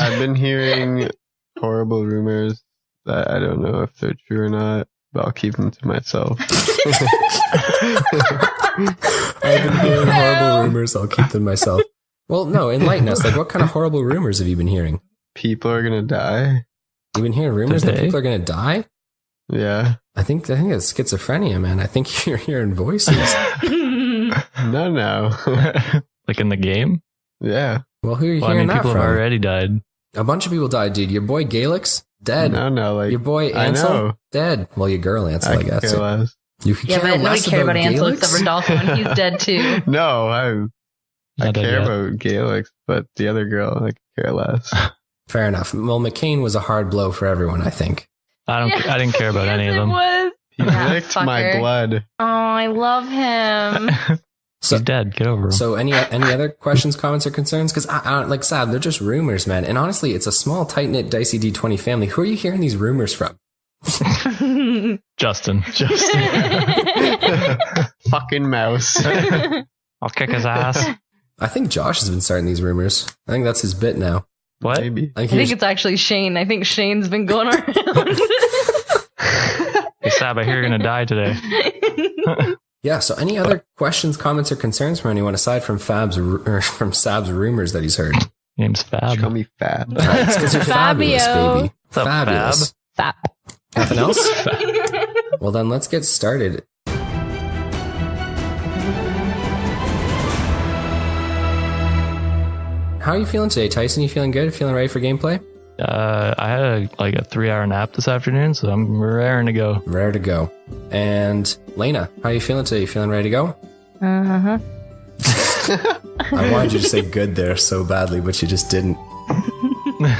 I've been hearing horrible rumors that I don't know if they're true or not, but I'll keep them to myself. I've been hearing horrible rumors. I'll keep them myself. Well, no, enlighten us. Like, what kind of horrible rumors have you been hearing? People are gonna die. You've been hearing rumors that people are going to die? Yeah. I think it's schizophrenia, man. I think you're hearing voices. No. Like in the game? Yeah. Well, who are you hearing that people from? have already died. A bunch of people died, dude. Your boy Galix, dead. No, like... Your boy Ansel, dead. Well, your girl Ansel, I guess. You yeah, but nobody cared about Ansel except for Dolphin. He's dead too. No, I care about Galix, but the other girl, I care less. Fair enough. Well, McCain was a hard blow for everyone, I think. I didn't care about any of them. He licked my blood. Oh, I love him. So, he's dead. Get over him. So any other questions, comments, or concerns? Because like Sab, they're just rumors, man. And honestly, it's a small, tight-knit Dicey D20 family. Who are you hearing these rumors from? Justin. Fucking mouse. I'll kick his ass. I think Josh has been starting these rumors. I think that's his bit now. What? Maybe. I think it's actually Shane. I think Shane's been going around. Hey, Sab, I hear you're going to die today. Yeah, so any other questions, comments, or concerns from anyone aside from Sab's rumors that he's heard? Name's Fab. Call me Fab. It's because you're fabulous, baby. What's up, Fabulous. Fab. Nothing else? Well, then let's get started. How are you feeling today, Tyson? You feeling good? Feeling ready for gameplay? I had a 3-hour nap this afternoon, so I'm raring to go. Rare to go. And Laina, how are you feeling today? You feeling ready to go? Uh-huh. I wanted you to say good there so badly, but you just didn't.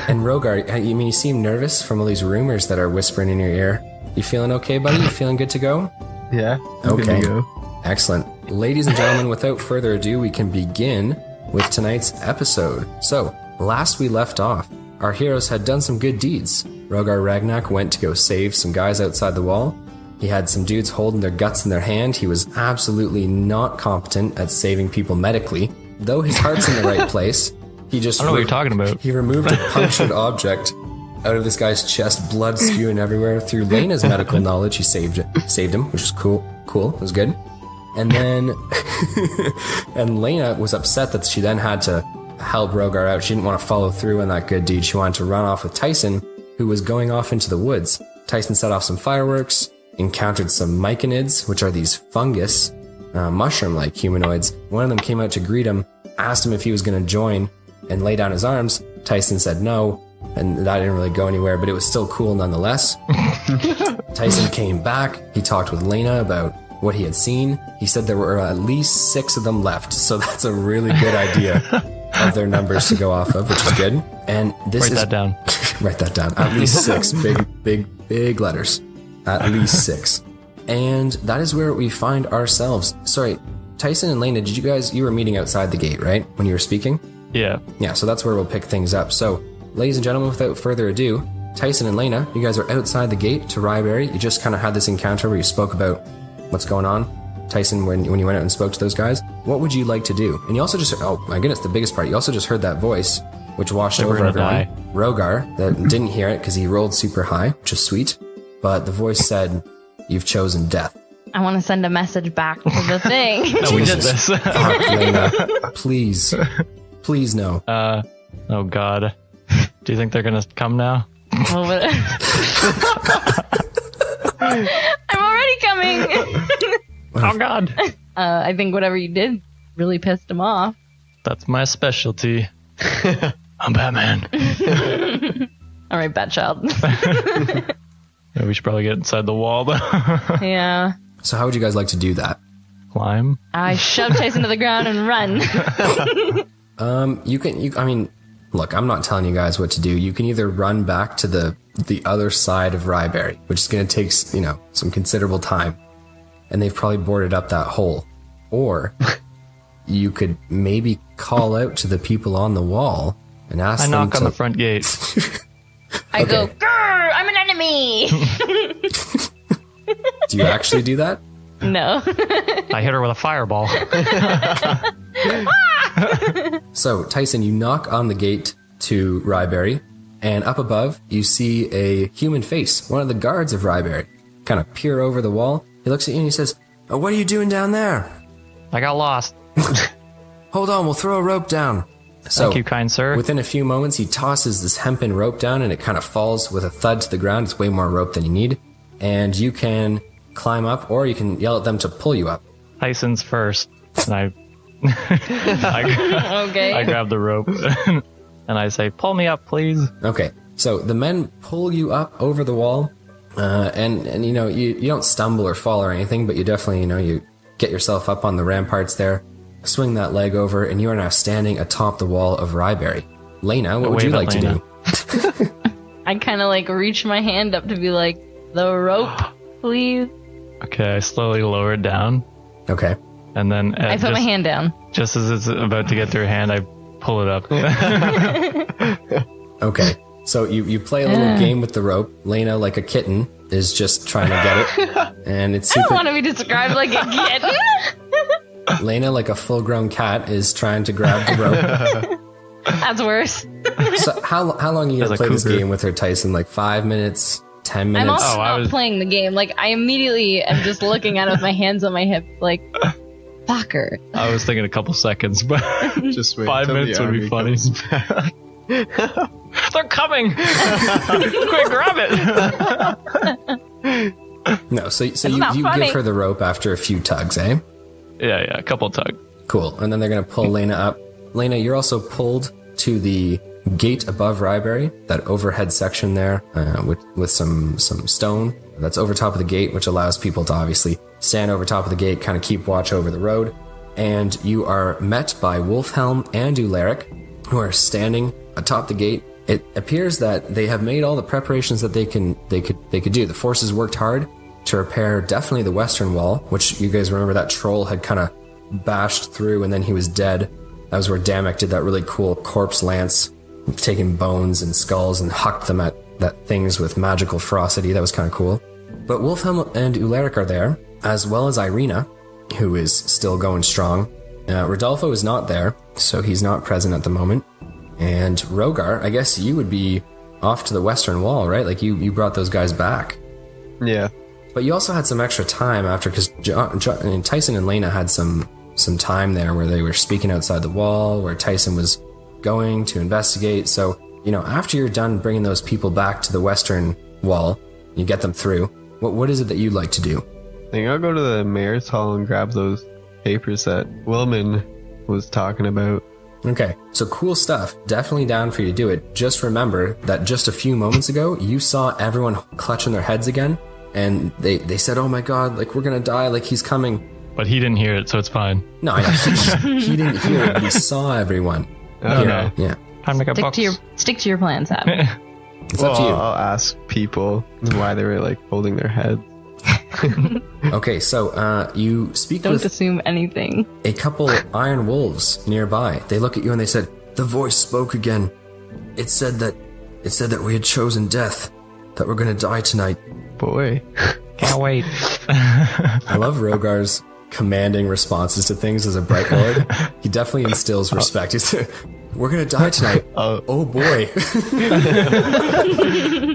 And Rogar, you seem nervous from all these rumors that are whispering in your ear. You feeling okay, buddy? You feeling good to go? Yeah. Okay. Good to go. Excellent. Ladies and gentlemen, without further ado, we can begin with tonight's episode. So, last we left off, our heroes had done some good deeds. Rogar Ragnak went to go save some guys outside the wall. He had some dudes holding their guts in their hand. He was absolutely not competent at saving people medically. Though his heart's in the right place, he just... I don't know what you're talking about. He removed a punctured object out of this guy's chest, blood spewing everywhere. Through Laina's medical knowledge, he saved him, which was cool. It was good. And then... and Laina was upset that she then had to help Rogar out. She didn't want to follow through on that good deed. She wanted to run off with Tyson, who was going off into the woods. Tyson set off some fireworks, encountered some myconids, which are these fungus, mushroom-like humanoids. One of them came out to greet him, asked him if he was going to join and lay down his arms. Tyson said no, and that didn't really go anywhere, but it was still cool nonetheless. Tyson came back. He talked with Laina about what he had seen. He said there were at least 6 of them left, so that's a really good idea of their numbers to go off of, which is good. And this Write that down. Write that down. At least 6 big letters. At least 6. And that is where we find ourselves. Sorry, Tyson and Laina, you were meeting outside the gate, right? When you were speaking? Yeah. Yeah, so that's where we'll pick things up. So, ladies and gentlemen, without further ado, Tyson and Laina, you guys are outside the gate to Ryeberry. You just kind of had this encounter where you spoke about what's going on. Tyson, when you went out and spoke to those guys, what would you like to do? And you also just, oh my goodness, the biggest part, you also just heard that voice, which washed over everyone. Die. Rogar, that didn't hear it because he rolled super high, which is sweet. But the voice said, "You've chosen death." I want to send a message back to the thing. No, we did this. Fuck, Laina. Please no. Oh God. Do you think they're gonna come now? Oh, but I'm already coming. Oh God. I think whatever you did really pissed him off. That's my specialty. I'm Batman. All right, Batchild. Yeah, we should probably get inside the wall though. Yeah. So how would you guys like to do that? Climb. I shove Tyson to the ground and run. I mean, look, I'm not telling you guys what to do. You can either run back to the other side of Ryeberry, which is going to take, some considerable time. And they've probably boarded up that hole. Or you could maybe call out to the people on the wall and ask them to... I knock on the front gate. I go, grrr, I'm an enemy. Do you actually do that? No. I hit her with a fireball. So, Tyson, you knock on the gate to Ryeberry, and up above, you see a human face, one of the guards of Ryeberry, kind of peer over the wall. He looks at you and he says, "Oh, what are you doing down there?" I got lost. "Hold on, we'll throw a rope down." So, Thank you, kind sir. within a few moments, he tosses this hempen rope down, and it kind of falls with a thud to the ground. It's way more rope than you need. And you can climb up, or you can yell at them to pull you up. Tyson's first. And I Okay. I grab the rope and I say, pull me up, please. Okay, so the men pull you up over the wall, and you know, you don't stumble or fall or anything, but you definitely, you know, you get yourself up on the ramparts there, swing that leg over, and you are now standing atop the wall of Ryeberry. Laina, what would you like to do? I kind of like reach my hand up to be like, the rope, please. Okay, I slowly lower it down. Okay. And then I put my hand down. Just as it's about to get to her hand, I pull it up. Okay, so you play a little game with the rope. Laina, like a kitten, is just trying to get it, and it's I don't super. want to be described like a kitten. Laina, like a full-grown cat, is trying to grab the rope. That's worse. So how long are you gonna As a play this cougar. game with her, Tyson? Like 5 minutes, 10 minutes? I'm also I not was- playing the game. Like, I immediately am just looking at it with my hands on my hip, like, fucker. I was thinking a couple seconds, but Just wait 5 till the minutes would be army funny. comes back. They're coming! Quick, grab it! No, so you not funny. give her the rope after a few tugs, eh? Yeah, a couple tug. Cool. And then they're going to pull Laina up. Laina, you're also pulled to the gate above Ryeberry, that overhead section there, with some stone that's over top of the gate, which allows people to obviously stand over top of the gate, kind of keep watch over the road. And you are met by Wolfhelm and Ularic, who are standing atop the gate. It appears that they have made all the preparations that they could do. The forces worked hard to repair definitely the western wall, which you guys remember that troll had kind of bashed through and then he was dead. That was where Damek did that really cool corpse lance, taking bones and skulls and hucked them at things with magical ferocity. That was kind of cool. But Wolfhelm and Ularic are there, as well as Irina, who is still going strong. Rodolfo is not there, so he's not present at the moment. And Rogar, I guess you would be off to the western wall, right? Like you brought those guys back. Yeah. But you also had some extra time after, because Tyson and Laina had some time there where they were speaking outside the wall, where Tyson was going to investigate. So, you know, after you're done bringing those people back to the western wall, you get them through. What is it that you'd like to do? I think I'll go to the mayor's hall and grab those papers that Wilman was talking about. Okay, so cool stuff. Definitely down for you to do it. Just remember that just a few moments ago, you saw everyone clutching their heads again, and they said, "Oh my god, like we're gonna die, like he's coming." But he didn't hear it, so it's fine. No, he didn't hear it, but he saw everyone. Okay. Yeah, Time to get books. Stick to your plan, Sab. it's up to you. I'll ask people why they were like holding their heads. Okay, so you speak Don't with assume anything. a couple iron wolves nearby. They look at you and they said, "The voice spoke again. It said that we had chosen death, that we're gonna die tonight." Boy. Can't wait. I love Rogar's commanding responses to things as a Bright Lord. He definitely instills respect. He's "We're gonna die tonight." Oh boy.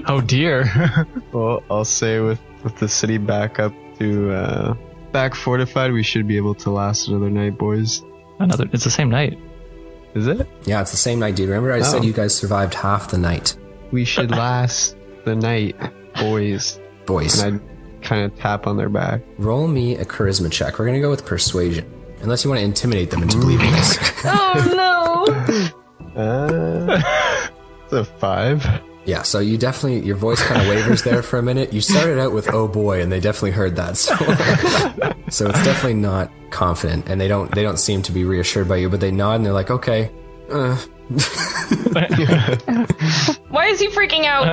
Oh dear. Well, I'll say with the city back up to back fortified, we should be able to last another night, boys. It's the same night. Is it? Yeah, it's the same night, dude. Remember I said Oh. you guys survived half the night. We should last the night, boys. Boys, And I'd kind of tap on their back. roll me a charisma check. We're gonna go with persuasion. Unless you want to intimidate them into believing this. Oh It's a 5. Yeah, so you definitely, your voice kind of wavers there for a minute. You started out with "oh boy," and they definitely heard that. So it's definitely not confident, and they don't seem to be reassured by you, but they nod and they're like, "Okay." no! Why is he freaking out?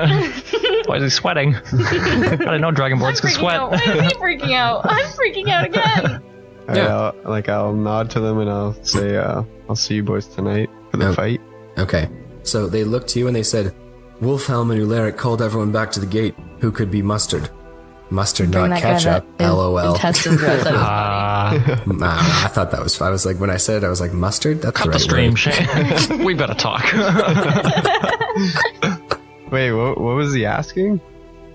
Why is he sweating? I didn't know dragonborns could freaking sweat. out. Why is he freaking out? I'm freaking out again. Alright, I'll nod to them and I'll say, I'll see you boys tonight for the fight. Okay. So they looked to you and they said, "Wolfhelm and Ularic called everyone back to the gate who could be mustered." Mustard, Bring not that guy ketchup. that is LOL. intestines are outside his body. I thought that was. I was like, when I said it, I was like, mustard. That's Cut the the right stream, word. Shane. We better talk. Wait, what was he asking?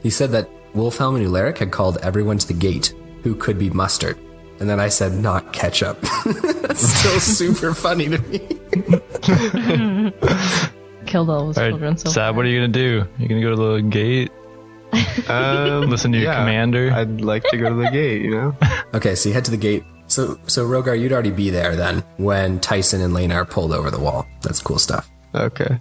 He said that Wolfhelm and Ularic had called everyone to the gate who could be mustard, and then I said, not ketchup. That's still super funny to me. Killed all his All children. right, So Sab, what are you gonna do? You gonna go to the gate? Listen to your commander? I'd like to go to the gate, you know? Okay, so you head to the gate. So Rogar, you'd already be there then when Tyson and Laina are pulled over the wall. That's cool stuff. Okay.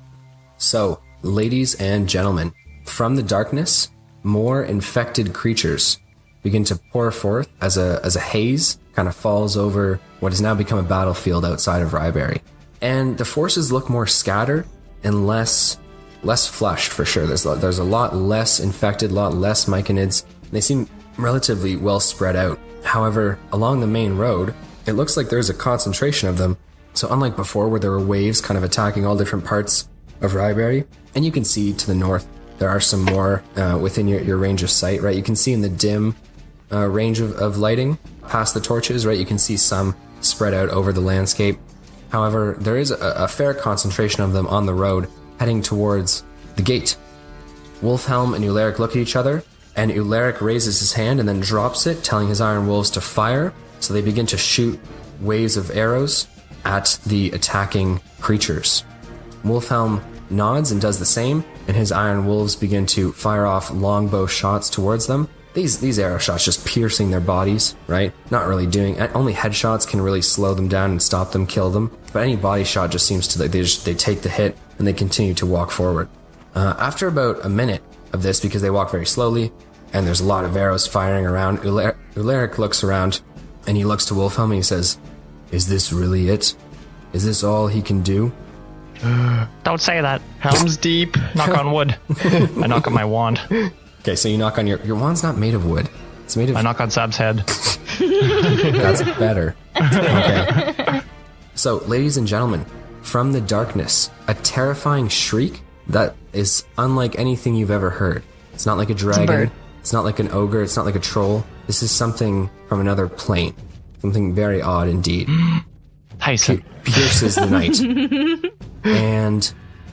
So, ladies and gentlemen, from the darkness, more infected creatures begin to pour forth as a haze kind of falls over what has now become a battlefield outside of Ryeberry. And the forces look more scattered and less flushed for sure. There's a lot less infected, a lot less myconids. They seem relatively well spread out. However, along the main road, it looks like there's a concentration of them. So unlike before where there were waves kind of attacking all different parts of Ryeberry, and you can see to the north, there are some more within your range of sight, right? You can see in the dim range of lighting past the torches, right? You can see some spread out over the landscape. However, there is a fair concentration of them on the road heading towards the gate. Wolfhelm and Ularic look at each other, and Ularic raises his hand and then drops it, telling his Iron Wolves to fire. So they begin to shoot waves of arrows at the attacking creatures. Wolfhelm nods and does the same, and his Iron Wolves begin to fire off longbow shots towards them. These arrow shots just piercing their bodies, right? Not really doing... Only headshots can really slow them down and stop them, kill them. But any body shot just seems to... They take the hit, and they continue to walk forward. After about a minute of this, because they walk very slowly, and there's a lot of arrows firing around, Ularic looks around, and he looks to Wolfhelm, and he says, "Is this really it? Is this all he can do?" Don't say that. Helm's deep. Knock on wood. I knock on my wand. Okay, so you knock on your wand's not made of wood. It's made of... I knock on Sab's head. That's better. Okay. So, ladies and gentlemen, from the darkness, a terrifying shriek that is unlike anything you've ever heard. It's not like a dragon. bird. It's not like an ogre. It's not like a troll. This is something from another plane. Something very odd indeed. Tyson. Pierces the night. And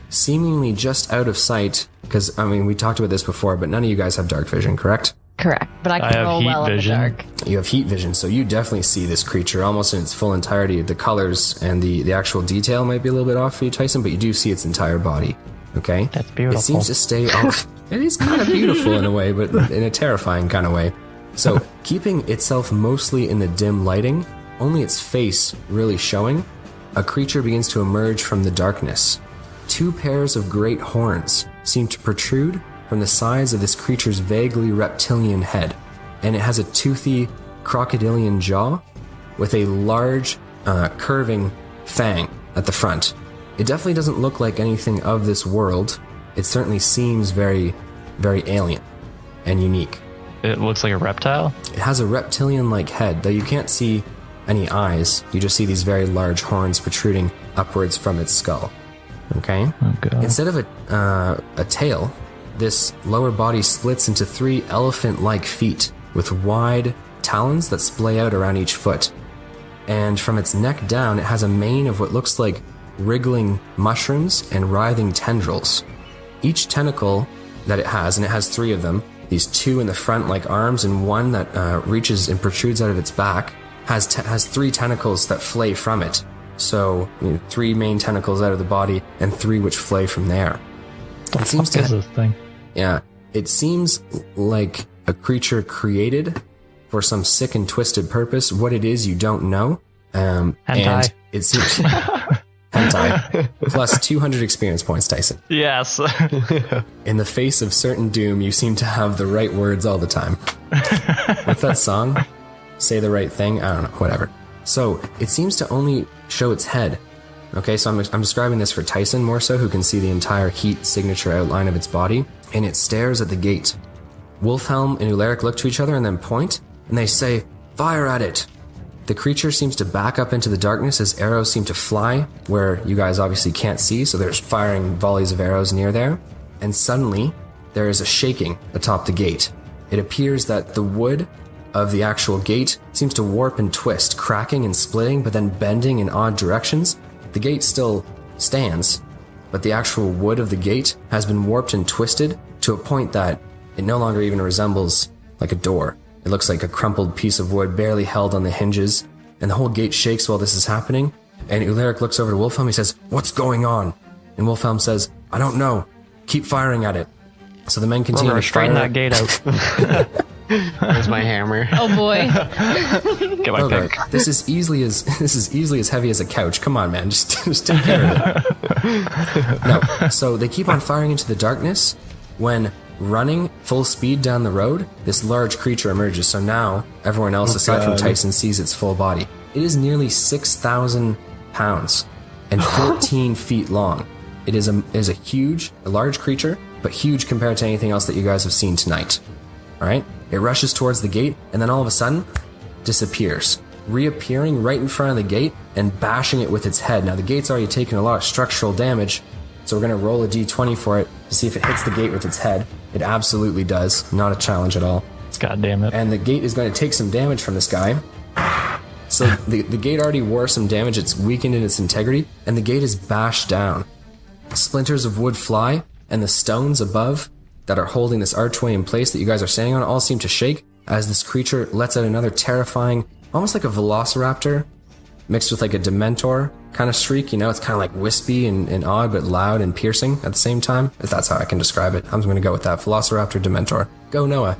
seemingly just out of sight, because, I mean, we talked about this before, but none of you guys have dark vision, correct? correct, but I I can have roll heat well vision. in the dark. You have heat vision, so you definitely see this creature almost in its full entirety. The colors and the actual detail might be a little bit off for you, Tyson, but you do see its entire body. Okay? That's beautiful. It seems to stay off. It is kind of beautiful in a way, but in a terrifying kind of way. So, keeping itself mostly in the dim lighting, only its face really showing, a creature begins to emerge from the darkness. Two pairs of great horns seem to protrude from the sides of this creature's vaguely reptilian head, and it has a toothy crocodilian jaw with a large curving fang at the front. It definitely doesn't look like anything of this world. It certainly seems very, very alien and unique. It looks like a reptile. It has a reptilian-like head, though you can't see any eyes. You just see these very large horns protruding upwards from its skull. Okay? Oh, God. Instead of a tail, this lower body splits into 3 elephant-like feet with wide talons that splay out around each foot. And from its neck down, it has a mane of what looks like wriggling mushrooms and writhing tendrils. Each tentacle that it has, and it has 3 of them, these 2 in the front like arms and 1 that reaches and protrudes out of its back, has 3 tentacles that flay from it. So, 3 main tentacles out of the body and 3 which flay from there. It seems What is this thing? Yeah, it seems like a creature created for some sick and twisted purpose. What it is, you don't know. And Hentai. it seems... Hentai. Plus 200 experience points, Tyson. Yes. In the face of certain doom, you seem to have the right words all the time. What's that song? Say the right thing? I don't know, whatever. So, it seems to only show its head. Okay, so I'm describing this for Tyson more so, who can see the entire heat signature outline of its body, and it stares at the gate. Wolfhelm and Ularic look to each other and then point, and they say, "Fire at it!" The creature seems to back up into the darkness as arrows seem to fly, where you guys obviously can't see, so there's firing volleys of arrows near there. And suddenly, there is a shaking atop the gate. it appears that the wood of the actual gate seems to warp and twist, cracking and splitting, but then bending in odd directions. The gate still stands, but the actual wood of the gate has been warped and twisted to a point that it no longer even resembles like a door. It looks like a crumpled piece of wood barely held on the hinges, and the whole gate shakes while this is happening. And Ularic looks over to Wolfhelm. He says, "What's going on?" And Wolfhelm says, "I don't know. Keep firing at it." So the men continue to straighten fire. that gate out. Where's my hammer? Oh boy. Get my Rogar, pick. this is easily as heavy as a couch. Come on, man. Just take care of it. No. So they keep on firing into the darkness when, running full speed down the road, this large creature emerges. So now everyone else, aside from Tyson, sees its full body. It is nearly 6,000 pounds and 14 feet long. It is a large creature, but huge compared to anything else that you guys have seen tonight. All right? It rushes towards the gate, and then all of a sudden, disappears, reappearing right in front of the gate and bashing it with its head. Now, the gate's already taken a lot of structural damage, so we're going to roll a d20 for it to see if it hits the gate with its head. It absolutely does. Not a challenge at all. God damn it. And the gate is going to take some damage from this guy. So the gate already wore some damage. It's weakened in its integrity, and the gate is bashed down. Splinters of wood fly, and the stones above that are holding this archway in place that you guys are standing on all seem to shake as this creature lets out another terrifying, almost like a velociraptor mixed with like a dementor kind of shriek. You know, it's kind of like wispy and odd, but loud and piercing at the same time, if that's how I can describe it. I'm going to go with that. Velociraptor dementor. Go, Noah.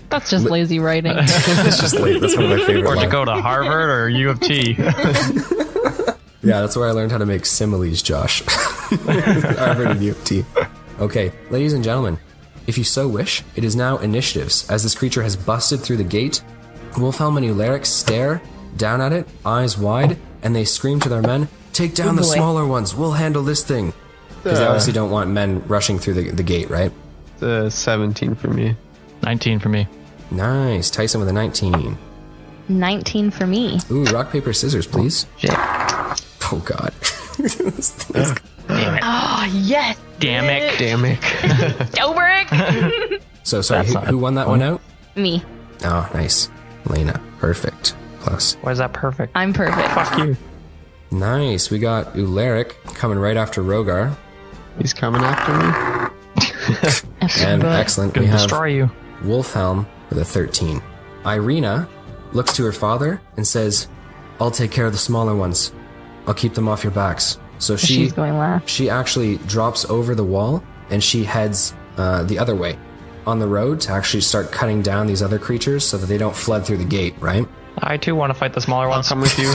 That's just lazy writing. It's just late. That's one of my favorite Where'd you lines. go, to Harvard or U of T? Yeah, that's where I learned how to make similes, Josh. Harvard and U of T. Okay, ladies and gentlemen, if you so wish, it is now initiatives, as this creature has busted through the gate. Wolfhelm and Ularic stare down at it, eyes wide, and they scream to their men, "Take down the boy. smaller ones, we'll handle this thing." Because they obviously don't want men rushing through the gate, right? 17 for me. 19 for me. Nice, Tyson with a 19. 19 for me. Ooh, rock, paper, scissors, please. Shit. Oh, God. Oh, yes. Damn it. Damn it. Dobrik. So, sorry, That's not who won that one out? Me. Oh, nice. Laina, perfect. Plus. Why is that perfect? I'm perfect. Fuck you. Nice. We got Ularic coming right after Rogar. He's coming after me. And excellent. Gonna We have destroy you. Wolfhelm with a 13. Irina looks to her father and says, "I'll take care of the smaller ones. I'll keep them off your backs." So She's going last. she actually drops over the wall and she heads the other way on the road to actually start cutting down these other creatures so that they don't flood through the gate, right? I too want to fight the smaller I'll ones. come with you.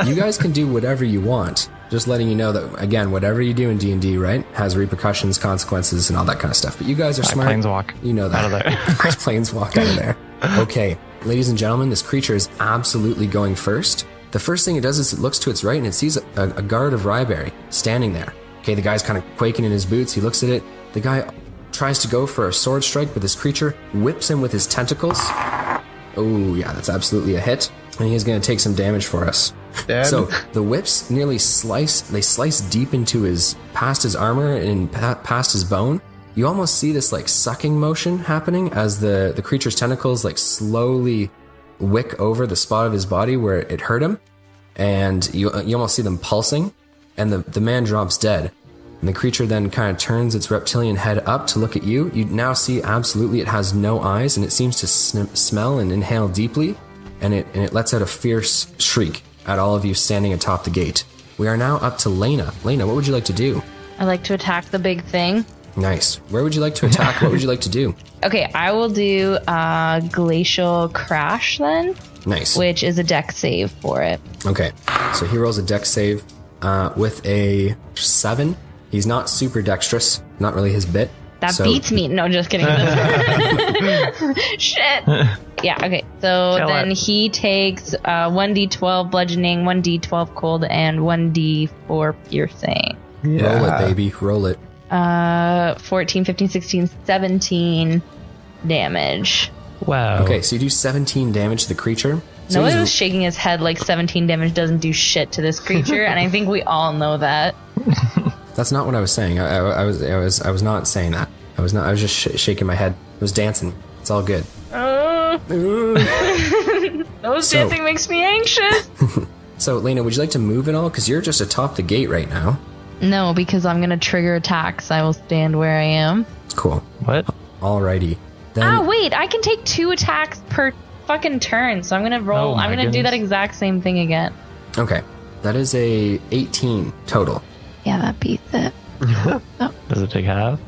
You guys can do whatever you want. Just letting you know that, again, whatever you do in D&D, right, has repercussions, consequences, and all that kind of stuff. But you guys are smart. Planeswalk. You know that. Out of there. Planeswalk out of there. Okay, ladies and gentlemen, this creature is absolutely going first. The first thing it does is it looks to its right and it sees a guard of Ryeberry standing there. Okay, the guy's kind of quaking in his boots. He looks at it. The guy tries to go for a sword strike, but this creature whips him with his tentacles. Oh, yeah, that's absolutely a hit. And he is going to take some damage for us. Dead. So the whips nearly slice deep into past his armor and past his bone. You almost see this like sucking motion happening as the creature's tentacles like slowly wick over the spot of his body where it hurt him. And you almost see them pulsing, and the man drops dead. And the creature then kind of turns its reptilian head up to look at you. You now see absolutely it has no eyes, and it seems to smell and inhale deeply, and it lets out a fierce shriek at all of you standing atop the gate. We are now up to Laina. Laina, what would you like to do? I like to attack the big thing. Nice. Where would you like to attack? What would you like to do? Okay, I will do Glacial Crash then, Nice. which is a deck save for it. Okay. So he rolls a dex save with a 7. He's not super dexterous. Not really his bit. That So- beats me. No, just kidding. Shit. Yeah, okay. So Kill then it. he takes 1d12 bludgeoning, 1d12 cold, and 1d4 piercing. Roll it, baby. Roll it. 14, 15, 16, 17 damage. Wow. Okay, so you do 17 damage to the creature. So Noah he's- was shaking his head like 17 damage doesn't do shit to this creature, and I think we all know that. That's not what I was saying. I was not saying that. I was not. I was just shaking my head. I was dancing. It's all good. Those dancing makes me anxious. So, Laina, would you like to move at all? Because you're just atop the gate right now. No, because I'm gonna trigger attacks. I will stand where I am. Cool. What? Alrighty. Then, Wait, I can take 2 attacks per fucking turn, so I'm gonna roll. Oh my I'm gonna do that exact same thing again. Okay. That is a 18 total. Yeah, that beats it. Does it take half?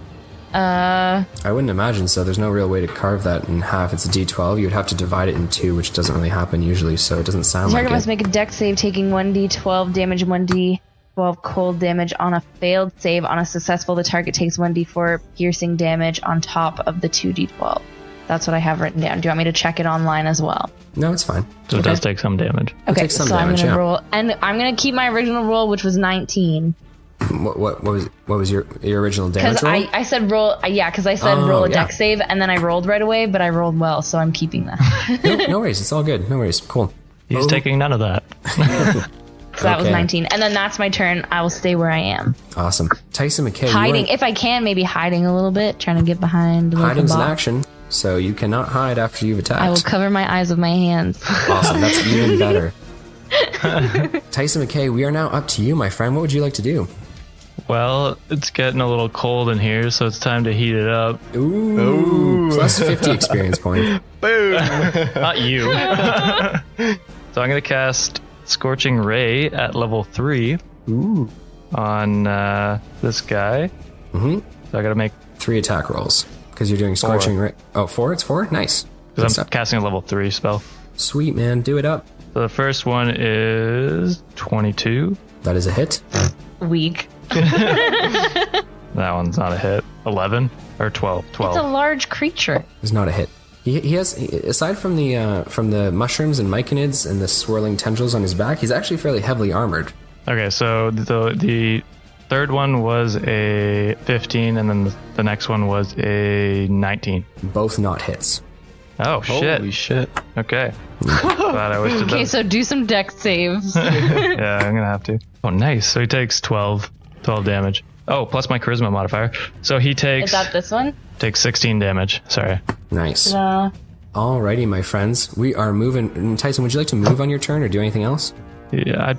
I wouldn't imagine so. There's no real way to carve that in half. It's a d12. You would have to divide it in 2, which doesn't really happen usually, so it doesn't sound The like target must it. make a dex save taking 1d12 damage, 1d12 cold damage on a failed save. On a successful, the target takes 1d4 piercing damage on top of the 2d12. That's what I have written down. Do you want me to check it online as well? No, it's fine. So it does take some damage. Okay, takes some so damage, I'm gonna yeah. roll, and I'm gonna keep my original roll, which was 19. What was your original damage Because roll? I said roll, because I said roll a yeah. dex save, and then I rolled right away, but I rolled well, so I'm keeping that. No worries. It's all good. No worries. Cool. He's taking none of that. So that was Okay. 19, and then that's my turn. I will stay where I am, Awesome. Tyson McKay. hiding if I can, maybe hiding a little bit, trying to get behind. Like Hiding's a an box. action, so you cannot hide after you've attacked. I will cover my eyes with my hands. Awesome. That's even better. Tyson McKay, we are now up to you, my friend. What would you like to do? Well, it's getting a little cold in here, so it's time to heat it up. Ooh. Plus 50 experience point. Boom. Not you. So I'm going to cast Scorching Ray at level 3 on this guy. Mm-hmm. So I got to make, 3 attack rolls. Because you're doing Scorching Ray. Oh, 4? It's 4? Nice. Good because I'm stuff. casting a level 3 spell. Sweet, man. Do it up. So the first one is 22. That is a hit. Weak. That one's not a hit. 11 or 12. 12. It's a large creature. It's not a hit. He has, aside from the mushrooms and myconids and the swirling tendrils on his back, he's actually fairly heavily armored. Okay, so the third one was a 15, and then the next one was a 19. Both not hits. Oh, Holy shit. Okay. Glad I wished it Okay, does. so do some dex saves. Yeah, I'm gonna have to. Oh, nice. So he takes 12 damage. Oh, plus my charisma modifier. So he Is takes that this one? 16 damage. Sorry. Nice. Alrighty, my friends. We are moving. Tyson, would you like to move on your turn or do anything else? Yeah, I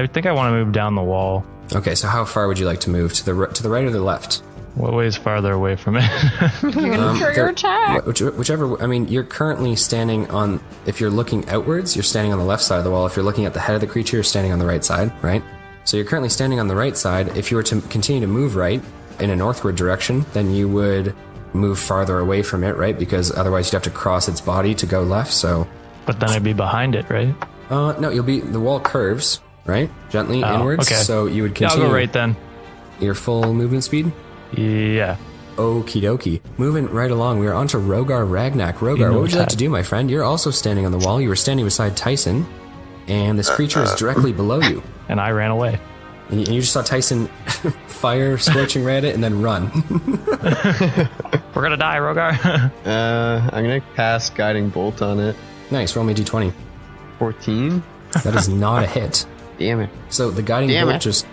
think I want to move down the wall. Okay, so how far would you like to move? To the right or the left? What way is farther away from it? You're gonna trigger attack. Whichever. I mean, you're currently standing on. If you're looking outwards, you're standing on the left side of the wall. If you're looking at the head of the creature, you're standing on the right side, right? So you're currently standing on the right side. If you were to continue to move right in a northward direction, then you would move farther away from it, right? Because otherwise you'd have to cross its body to go left. So, But then I'd be behind it, right? no, the wall curves, right? Gently Oh, inwards. okay. So you would Yeah, I'll continue go right then. your full movement speed. Yeah. Okie dokie. Moving right along, we are on to Rogar Ragnak. Rogar, what would you like to do, my friend? You're also standing on the wall. You were standing beside Tyson, and this creature is directly below you. And I ran away. And you just saw Tyson fire Scorching Ray at it and then run. We're gonna die, Rogar. I'm gonna cast Guiding Bolt on it. Nice, roll me a d20. 14. That is not a hit. Damn it. So the Guiding Damn Bolt it. just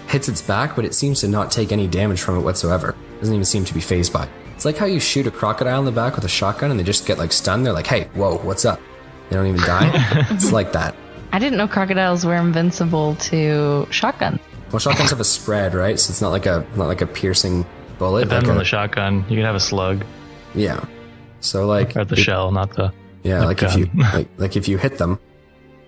hits its back, but it seems to not take any damage from it whatsoever. Doesn't even seem to be phased by it. It's like how you shoot a crocodile in the back with a shotgun and they just get like stunned. They're like, hey, whoa, what's up? They don't even die. It's like that. I didn't know crocodiles were invincible to shotguns. Well, shotguns have a spread, right? So it's not like a piercing bullet. Depends like on a- the shotgun. You can have a slug Yeah. So like or the shell, not the. yeah, the like if you gun. like if you hit them,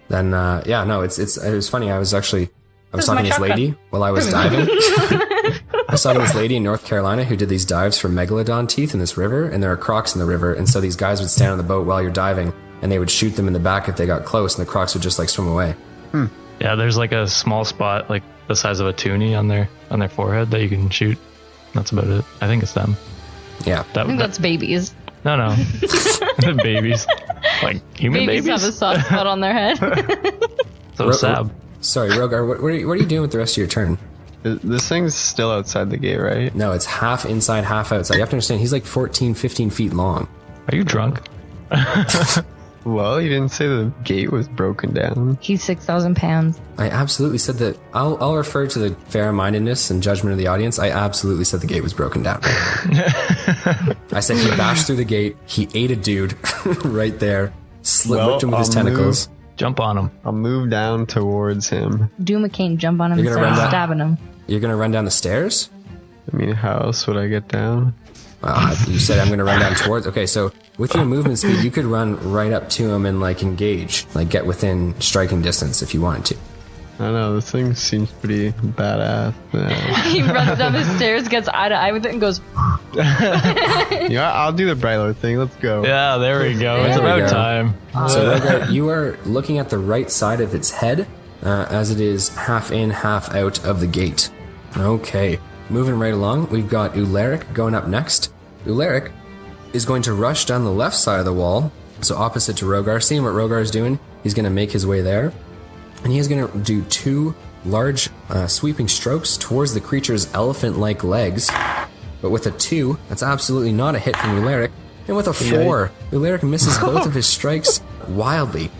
then yeah, no, it was funny. I was talking my to this shotgun. lady while I was diving. I was talking to this lady in North Carolina who did these dives for megalodon teeth in this river, and there are crocs in the river, and so these guys would stand on the boat while you're diving, and they would shoot them in the back if they got close, and the crocs would just like swim away. Yeah, there's like a small spot, like the size of a toonie on their forehead that you can shoot. That's about it. I think it's them. Yeah. I think that's babies. No. Babies. Like human Babies babies. have a soft spot on their head. So sad. Sorry, Rogar, what are you doing with the rest of your turn? This thing's still outside the gate, right? No, it's half inside, half outside. You have to understand, he's like 14, 15 feet long. Are you drunk? Well, you didn't say the gate was broken down. He's 6,000 pounds. I absolutely said that. I'll refer to the fair-mindedness and judgment of the audience. I absolutely said the gate was broken down. I said he bashed through the gate. He ate a dude right there. Whipped him with his tentacles. Jump on him. I'll move down towards him. Do McCain jump on him and You're gonna start run down? stabbing him. You're going to run down the stairs? I mean, how else would I get down? You said I'm going to run down towards... Okay, so with your movement speed, you could run right up to him and, like, engage. Like, get within striking distance if you wanted to. I don't know, this thing seems pretty badass. He runs down the stairs, gets eye to eye with it, and goes, Yeah, I'll do the Brightler thing. Let's go. Yeah, there we go. It's There we about go. time. So Rogar, you are looking at the right side of its head as it is half in, half out of the gate. Okay, moving right along, we've got Ularic going up next. Ularic is going to rush down the left side of the wall, so opposite to Rogar. Seeing what Rogar is doing, he's going to make his way there. And he is going to do 2 large sweeping strokes towards the creature's elephant-like legs. But with a 2, that's absolutely not a hit from Ularic. And with a 4, Ularic misses both of his strikes wildly.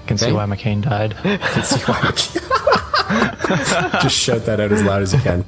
Can see Okay. why McCain died. Let's see why. Just shout that out as loud as you can.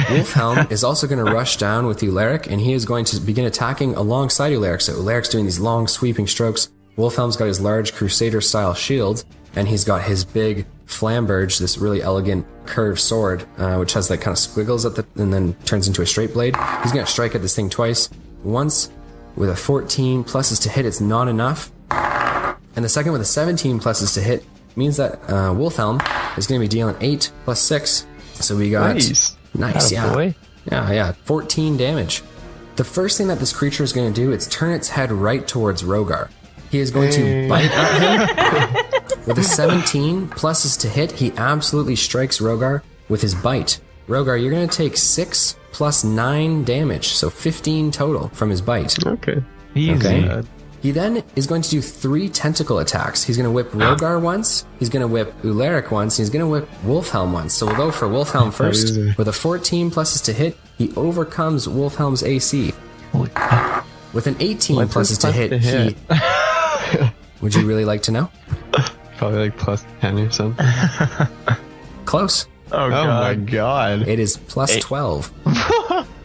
Wolfhelm is also going to rush down with Ularic, and he is going to begin attacking alongside Ularic. So Ularic's doing these long sweeping strokes. Wolfhelm's got his large Crusader-style shield, and he's got his big Flamberge, this really elegant curved sword, which has like kind of squiggles and then turns into a straight blade. He's going to strike at this thing twice. Once with a 14 pluses to hit, it's not enough. And the second with a 17 pluses to hit means that Wolfhelm is going to be dealing 8 plus 6. So we got... Nice, yeah. Attaboy. Yeah, 14 damage. The first thing that this creature is going to do is turn its head right towards Rogar. He is going to bite at him. With a 17 pluses to hit, he absolutely strikes Rogar with his bite. Rogar, you're going to take 6 plus 9 damage, so 15 total from his bite. Okay. Easy. Okay. He then is going to do 3 tentacle attacks. He's going to whip Rogar once, he's going to whip Ularic once, and he's going to whip Wolfhelm once. So we'll go for Wolfhelm first. Easy. With a 14 pluses to hit, he overcomes Wolfhelm's AC. Holy crap. With an 18 What's pluses his to plus hit, to hit? Would you really like to know? Probably like plus 10 or something. Close. Oh, Oh my God. god. It is plus 12.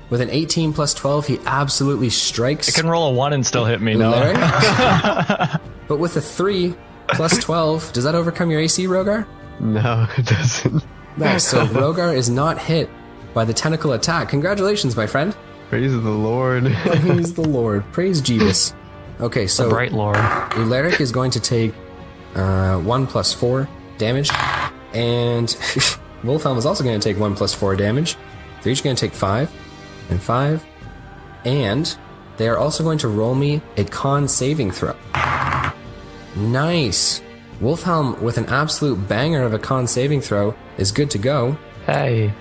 With an 18 plus 12, he absolutely strikes I can roll a 1 and still hit me, no? Ularic. But with a 3 plus 12, does that overcome your AC, Rogar? No, it doesn't. Nice. So Rogar is not hit by the tentacle attack. Congratulations, my friend. Praise the Lord. Praise the Lord. Praise Jeebus. Okay, so Bright Lord. Ularic is going to take 1 plus 4 damage, and Wolfhelm is also going to take 1 plus 4 damage. They're each going to take 5 and 5, and they are also going to roll me a con saving throw. Nice. Wolfhelm, with an absolute banger of a con saving throw, is good to go. Hey.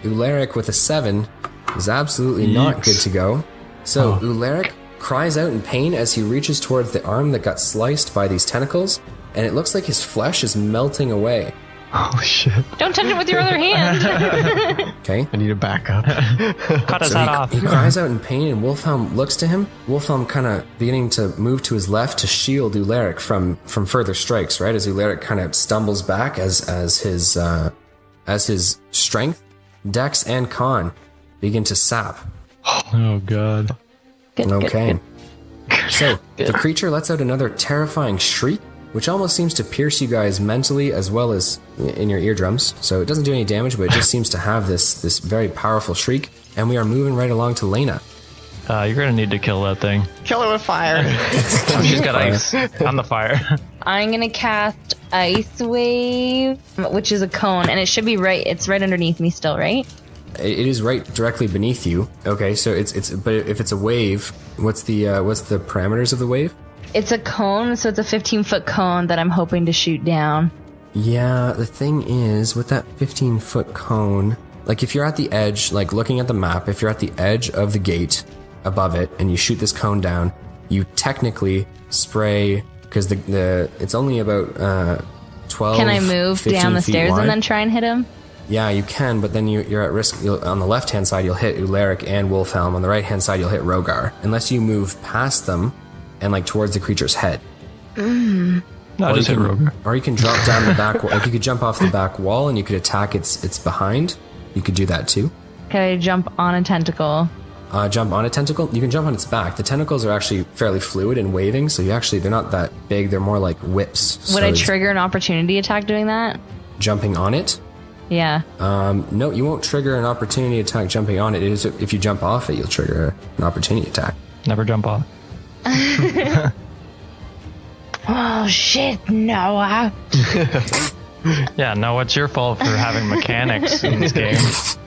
Ularic with a 7 is absolutely not good to go. So Ularic cries out in pain as he reaches towards the arm that got sliced by these tentacles, and it looks like his flesh is melting away. Holy shit. don't touch it with your other hand. Okay? I need a backup. Cut his So head off. he cries out in pain, and Wolfhelm looks to him. Wolfhelm kind of beginning to move to his left to shield Ularic from further strikes, right? As Ularic kind of stumbles back as his strength, dex, and con begin to sap. Oh, God. Good, good, Okay. good. So the creature lets out another terrifying shriek, which almost seems to pierce you guys mentally as well as in your eardrums. So it doesn't do any damage, but it just seems to have this very powerful shriek. And we are moving right along to Laina. You're going to need to kill that thing. Kill it with fire. Oh, she's got ice on the fire. I'm gonna cast Ice Wave, which is a cone, and it should be right. It's right underneath me still, right? It is right directly beneath you. Okay, so it's but if it's a wave, what's the parameters of the wave? It's a cone, so it's a 15-foot cone that I'm hoping to shoot down. Yeah, the thing is, with that 15-foot cone, like if you're at the edge, like looking at the map, if you're at the edge of the gate above it and you shoot this cone down, you technically spray, because the it's only about 12, Can I move 15 down the feet stairs wide. and then try and hit him? Yeah, you can, but then you're at risk. On the left-hand side, you'll hit Ularic and Wolfhelm. On the right-hand side, you'll hit Rogar. Unless you move past them and like towards the creature's head. No, just hit Rogar. Or you can drop down the back wall. Like you could jump off the back wall and you could attack its behind. You could do that too. Can I jump on a tentacle? Jump on a tentacle? You can jump on its back. The tentacles are actually fairly fluid and waving, so they're not that big. They're more like whips. Would So I it's trigger an opportunity attack doing that? jumping on it? Yeah. No, you won't trigger an opportunity attack jumping on it. It is if you jump off it, you'll trigger an opportunity attack. Never jump off. Oh shit, Noah. Yeah, no, it's your fault for having mechanics in this game.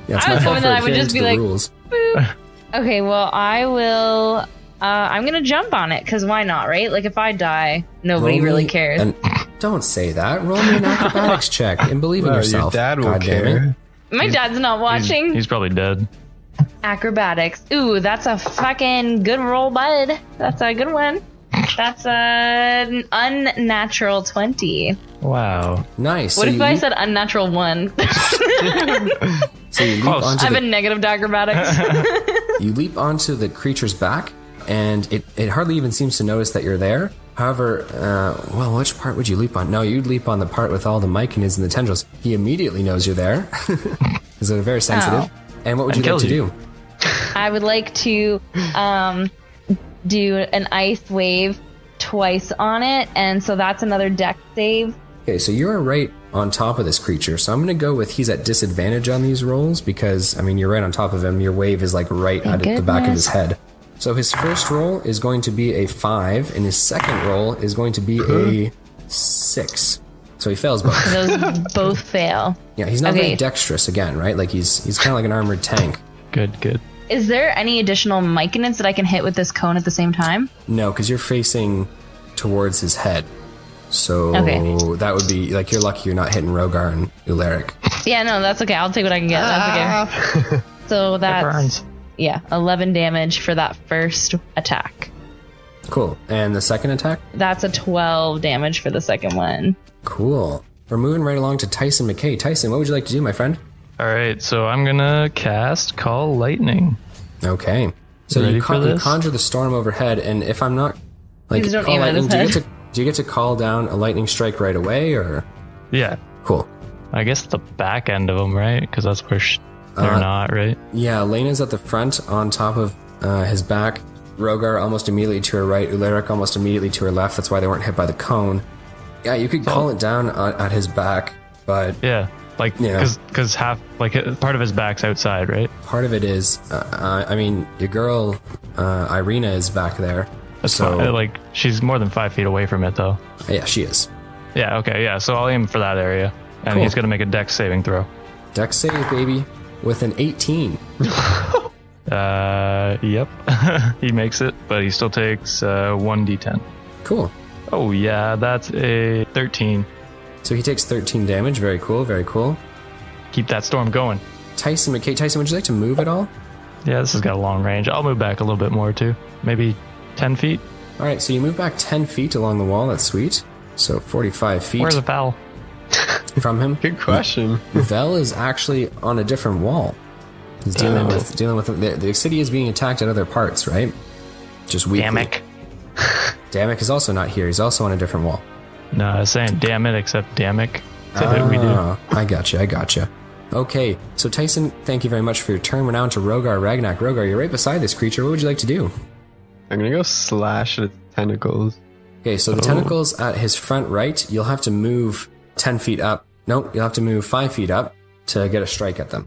Yeah, it's I my was fault hoping for that I would adhering just to be the like, rules. Okay, well, I will. I'm gonna jump on it because why not, right? Like if I die, nobody Roll me really cares. an- don't say that. Roll me an acrobatics check and believe in Well, yourself. your dad will God damn it. care. My dad's not watching. He's probably dead. Acrobatics. Ooh, that's a fucking good roll, bud. That's a good one. That's an unnatural 20. Wow. Nice. What so if you I leap- said unnatural 1? so you leap Close. onto I have the a negative acrobatics. You leap onto the creature's back, and it hardly even seems to notice that you're there. However, well, which part would you leap on? No, you'd leap on the part with all the myconids and the tendrils. He immediately knows you're there, because they're very sensitive. Oh. And what would And you like kills to you. do? I would like to do an ice wave twice on it, and so that's another dex save. Okay, so you're right on top of this creature, so I'm going to go with he's at disadvantage on these rolls, because, I mean, you're right on top of him. Your wave is like right at the back of his head. So his first roll is going to be a 5, and his second roll is going to be a 6. So he fails both. Those both fail. Yeah, he's not Okay. very dexterous again, right? Like he's kind of like an armored tank. Good. Is there any additional myconids that I can hit with this cone at the same time? No, because you're facing towards his head. So Okay. that would be like you're lucky you're not hitting Rogar and Ularic. Yeah, no, that's okay. I'll take what I can get. That's okay. So It that's burns. 11 damage for that first attack. Cool. And the second attack? That's a 12 damage for the second one. Cool. We're moving right along to Tyson McKay. Tyson, what would you like to do, my friend? All right, so I'm gonna cast Call Lightning. Okay. So Ready you, for you this? conjure the storm overhead, and if I'm not like Please don't call aim at lightning, his head. do you get to call down a lightning strike right away, or Yeah, cool? I guess the back end of them, right? Because that's where they're not, right? Yeah, Laina's at the front on top of his back. Rogar almost immediately to her right. Ularic almost immediately to her left. That's why they weren't hit by the cone. Yeah, you could call it down at his back, but Yeah, like Yeah. because half like part of his back's outside, right? part of it is, I mean, your girl Irina is back there. That's So fine. Like she's more than 5 feet away from it, though. yeah, she is. Yeah. Okay. Yeah. So I'll aim for that area, and Cool. he's gonna make a Dex saving throw. Dex save, baby, with an 18. Yep. He makes it, but he still takes 1d10. Cool. Oh yeah, that's a 13. So he takes 13 damage. Very cool. Very cool. Keep that storm going. Tyson McKay. Tyson, would you like to move at all? Yeah, this has got a long range. I'll move back a little bit more too. Maybe 10 feet. All right, so you move back 10 feet along the wall. That's sweet. So 45 feet Where's the foul? from him. Good question. Vel is actually on a different wall. He's dealing with the city is being attacked at other parts, right? Just weakly. Dammick. Dammick is also not here. He's also on a different wall. No, I was saying damn it, except dammick. That's what we do. I gotcha. Okay, so Tyson, thank you very much for your turn. We're now into Rogar, Ragnak. Rogar, you're right beside this creature. What would you like to do? I'm gonna go slash at its tentacles. Okay, so the tentacles at his front right, you'll have to move 10 feet up. Nope, you'll have to move 5 feet up to get a strike at them.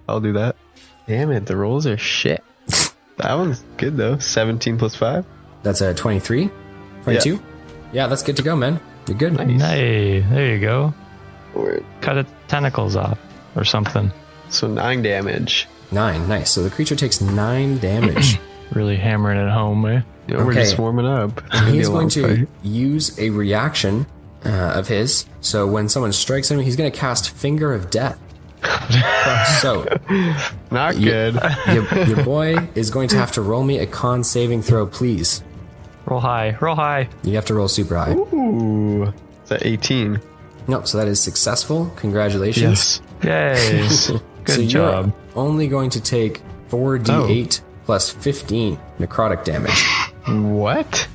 I'll do that. Damn it, the rolls are shit. That one's good though. 17 plus 5. That's a 23? 22? Yeah, that's good to go, man. You're good. Nice. Hey, there you go. Word. Cut its tentacles off or something. So 9 damage. 9, nice. So the creature takes 9 damage. Really hammering it home, eh? You know, we're Okay. just warming up. It's And gonna be he's a going long to fight. use a reaction of his. So when someone strikes him, he's going to cast Finger of Death. So Not good. your boy is going to have to roll me a con saving throw, please. Roll high, roll high. You have to roll super high. Ooh. It's at 18. No, so that is successful. Congratulations. Yay. Good So job. you're only going to take 4d8 plus 15 necrotic damage. What?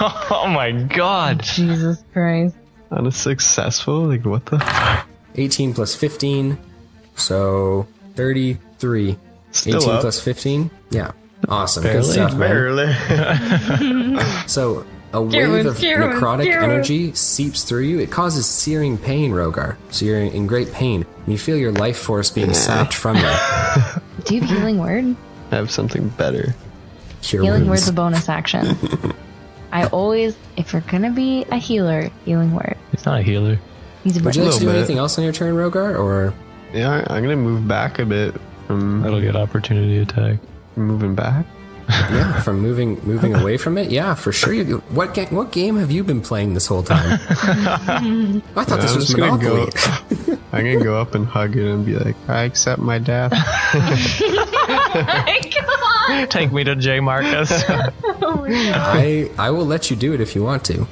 Oh my god. Jesus Christ. On a successful? Like, what the? 18 plus 15, so 33. Still 18 up. plus 15? Yeah. Awesome. Barely. Good stuff, man. Barely. So, a wave of necrotic energy seeps through you. It causes searing pain, Rogar. So you're in great pain. You feel your life force being sapped from you. Do you have healing word? I have something better. Cure Healing wounds. word's a bonus action. I always, if you're gonna be a healer, healing word. He's not a healer. He's a Would you like to little do bit. anything else on your turn, Rogar? Or Yeah, I'm gonna move back a bit from That'll get opportunity attack. moving back. yeah, from moving away from it? Yeah, for sure. What game have you been playing this whole time? I thought this I'm was just gonna Monopoly. I'm gonna go up and hug it and be like, I accept my death. Take me to J. Marcus. I will let you do it if you want to.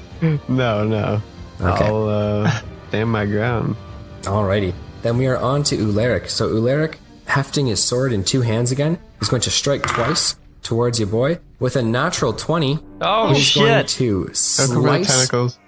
No. Okay. I'll stand my ground. Alrighty. Then we are on to Ularic. So Ularic, hefting his sword in two hands again, is going to strike twice towards your boy. With a natural 20, Oh he's going shit. to Don't cover the slice. tentacles.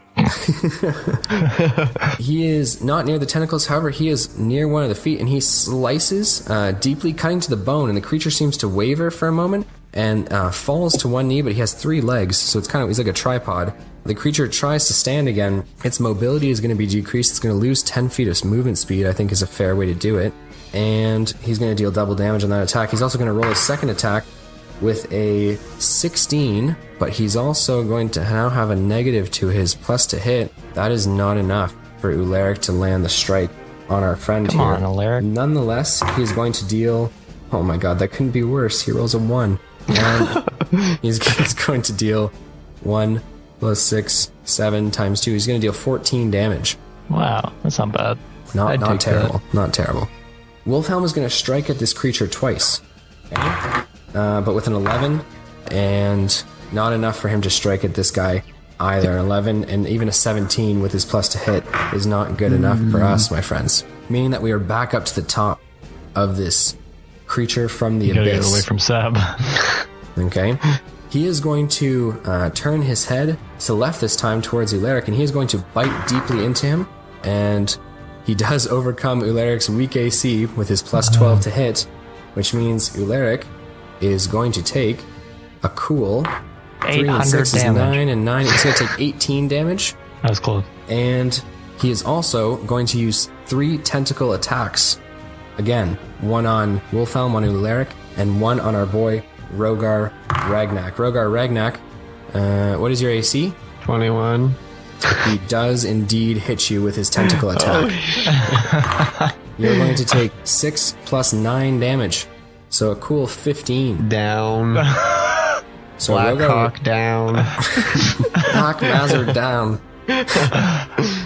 He is not near the tentacles, however, he is near one of the feet, and he slices deeply, cutting to the bone, and the creature seems to waver for a moment and falls to one knee, but he has 3 legs, so he's like a tripod. The creature tries to stand again. Its mobility is going to be decreased. It's going to lose 10 feet of movement speed, I think is a fair way to do it. And he's going to deal double damage on that attack. He's also going to roll a second attack with a 16, but he's also going to now have a negative to his plus to hit. That is not enough for Ularic to land the strike on our friend Come here. on, Ularic. Nonetheless, he's going to deal... Oh my god, that couldn't be worse. He rolls a 1. And he's going to deal 1 plus 6, 7 times 2. He's going to deal 14 damage. Wow, that's not bad. Not I'd take terrible. Not terrible. Wolfhelm is going to strike at this creature twice. Okay? But with an 11, and not enough for him to strike at this guy either. An 11 and even a 17 with his plus to hit is not good enough for us, my friends. Meaning that we are back up to the top of this creature from the You gotta abyss. get away from Sab. Okay. He is going to turn his head to the left this time towards Ularic, and he is going to bite deeply into him. And he does overcome Ularic's weak AC with his plus 12 to hit, which means Ularic is going to take a cool 3 and 800 6 is damage. 9 and 9. He's going to take 18 damage. That was close. And he is also going to use 3 tentacle attacks. Again, 1 on Wolfhelm, 1 on Ularic, and 1 on our boy Rogar Ragnak. Rogar Ragnak, what is your AC? 21. He does indeed hit you with his tentacle attack. You're going to take 6 plus 9 damage. So a cool 15. Down. So Black Rogar Hawk down. Black Mazur down.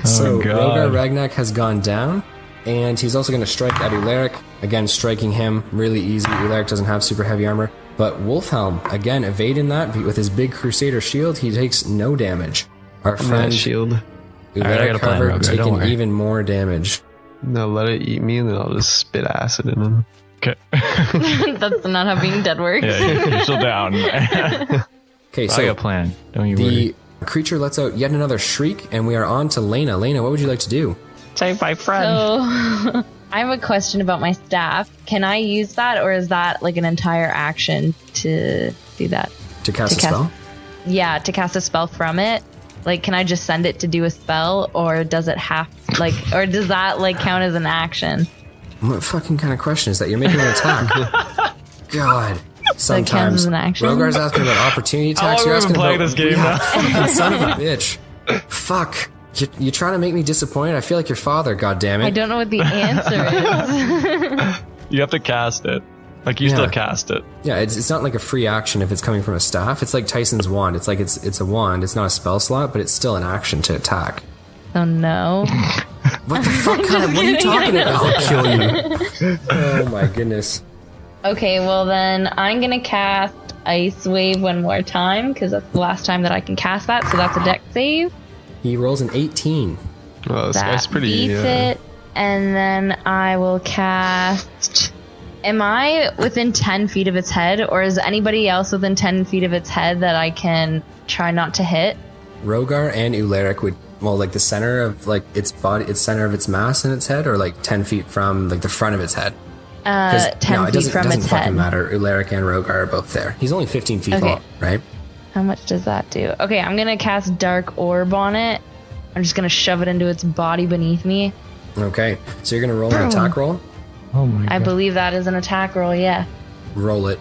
So God. Rogar Ragnak has gone down, and he's also going to strike at Ularic. Again, striking him really easy. Ularic doesn't have super heavy armor. But Wolfhelm, again, evading that with his big Crusader shield, he takes no damage. Our That friend shield. Alright, I got Ularic, a plan, however, Rogar, don't taking worry. even more damage. No, let it eat me and then I'll just spit acid in him. Okay. That's not how being dead works. Yeah, you're still down. Okay, I got so a plan. Don't you worry. the creature lets out yet another shriek, and we are on to Laina. Laina, what would you like to do? Save my friend. So, I have a question about my staff. Can I use that, or is that like an entire action to do that? To cast To a cast- spell? Yeah, to cast a spell from it. Like, can I just send it to do a spell, or does it have or does that like count as an action? What fucking kind of question is that? You're making an attack. God. Sometimes an action? Rogar's asking about opportunity attacks. long You're have we asking been playing about this game yeah, now? fucking son of a bitch. Fuck. You're trying to make me disappointed. I feel like your father. God damn it. I don't know what the answer is. You have to cast it. Like, you Yeah. still cast it. Yeah, it's not like a free action if it's coming from a staff. It's like Tyson's wand. It's like it's a wand. It's not a spell slot, but it's still an action to attack. Oh no. What the fuck kind of? What are you talking about? I'll kill you. Oh my goodness. Okay, well then I'm gonna cast Ice Wave one more time because that's the last time that I can cast that. So that's a deck save. He rolls an 18. Well, this guy's That pretty. beats it. And then I will cast. Am I within 10 feet of its head, or is anybody else within 10 feet of its head that I can try not to hit. Rogar and Ularic would, well, like the center of like its body, its center of its mass in its head, or like 10 feet from like the front of its head. 10 feet from its It doesn't fucking head. matter. Ularic and Rogar are both there. He's only 15 feet Okay. long, right? How much does that do? Okay, I'm gonna cast Dark Orb on it. I'm just gonna shove it into its body beneath me. Okay, so you're gonna roll an attack roll. Oh my I god. believe that is an attack roll. Yeah. Roll it.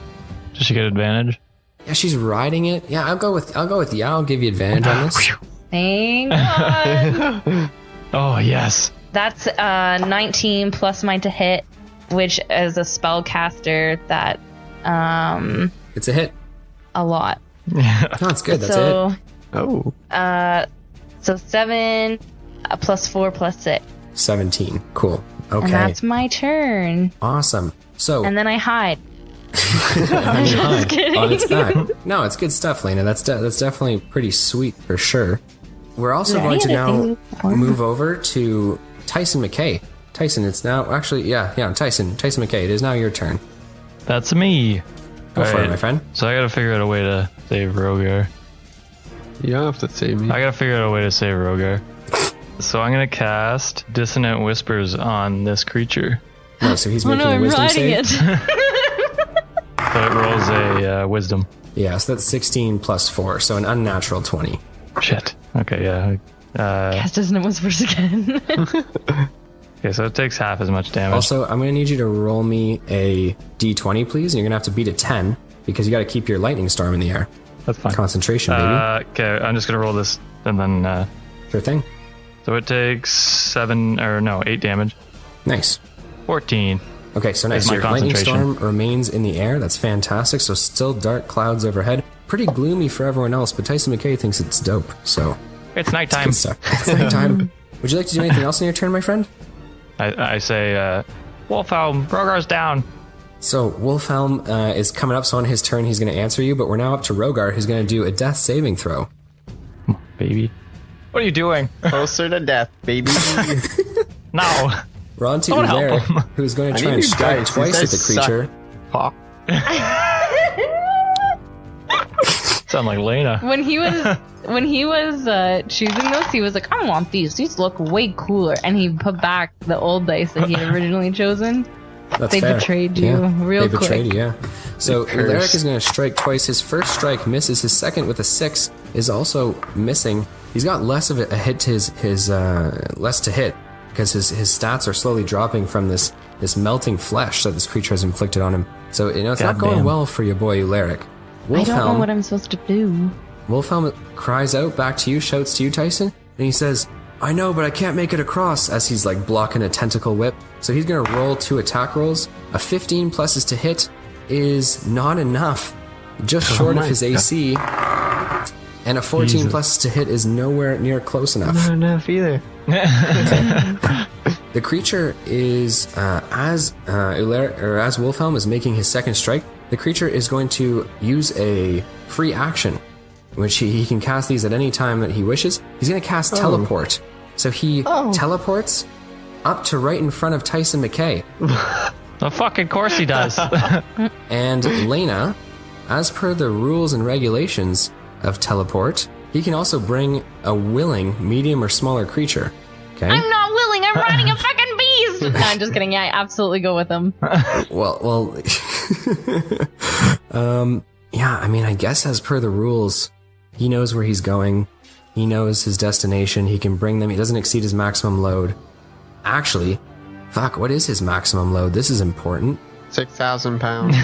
Does she get advantage? Yeah, she's riding it. Yeah, I'll go with yeah. I'll give you advantage on this. Thank God. Oh yes. That's 19 plus mine to hit, which as a spellcaster, that It's a hit. a lot. No, it's good. That's so Oh. so 7 plus 4 plus 6. 17. Cool. Okay. And that's my turn. Awesome. So And then I hide. I'm just kidding. on its back. No, it's good stuff, Laina. That's definitely pretty sweet for sure. We're also Yeah, going to anything now you want. move over to Tyson McKay. Tyson, it's now actually Tyson McKay. It is now your turn. That's me. Go for it, Alright, my friend. So I gotta figure out a way to save Rogar. You don't have to save me. I gotta figure out a way to save Rogar. So I'm gonna cast Dissonant Whispers on this creature. No, so he's Oh making no, a I'm wisdom riding save. it. So it rolls a wisdom. So that's 16 plus 4, so an unnatural 20. Shit. Okay, yeah. Cast Dissonant Whispers again. Okay, so it takes half as much damage. Also, I'm going to need you to roll me a d20, please. And you're going to have to beat a 10 because you got to keep your lightning storm in the air. That's fine. Concentration, baby. Okay, I'm just gonna roll this and then. Sure thing. So it takes 8 damage. Nice. 14. Okay, so nice. my Your lightning concentration. storm remains in the air. That's fantastic. So still dark clouds overhead. Pretty gloomy for everyone else, but Tyson McKay thinks it's dope. So It's nighttime. good stuff. It's nighttime. Would you like to do anything else in your turn, my friend? I say, Wolfhelm, Rogar's down. So Wolfhelm is coming up. So on his turn, he's going to answer you. But we're now up to Rogar, who's going to do a death saving throw. Baby. What are you doing? Closer to death, baby. No. We're on to Don't help Ularic, him. who's going to I try need and new strike dice. twice at These the dice suck. creature. Pop. Sound like Laina. when he was choosing those, he was like, I want these. These look way cooler. And he put back the old dice that he had originally chosen. That's They fair. betrayed you real They betrayed quick. you, yeah. So They cursed. Ularic is going to strike twice. His first strike misses. His second with a 6 is also missing. He's got less of a hit to his less to hit because his stats are slowly dropping from this melting flesh that this creature has inflicted on him. So it's not going Goddamn. well for your boy Ularic. I don't know Wolfhelm- what I'm supposed to do. Wolfhelm cries out back to you, shouts to you, Tyson, and he says, I know, but I can't make it across, as he's like blocking a tentacle whip. So he's going to roll 2 attack rolls. A 15 pluses to hit is not enough, just short of my his AC. And a 14 Jesus. pluses to hit is nowhere near close enough. Not enough either. The creature is, as Wolfhelm is making his second strike, the creature is going to use a free action, which he can cast these at any time that he wishes. He's going to cast Teleport. So he teleports up to right in front of Tyson McKay. Of fucking course he does. And Laina, as per the rules and regulations of teleport, he can also bring a willing, medium, or smaller creature. Okay? I'm not willing. I'm riding a fucking beast. No, I'm just kidding. Yeah, I absolutely go with him. Well, yeah, I mean, I guess as per the rules, he knows where he's going. He knows his destination. He can bring them. He doesn't exceed his maximum load. Actually, fuck, what is his maximum load? This is important. 6,000 pounds.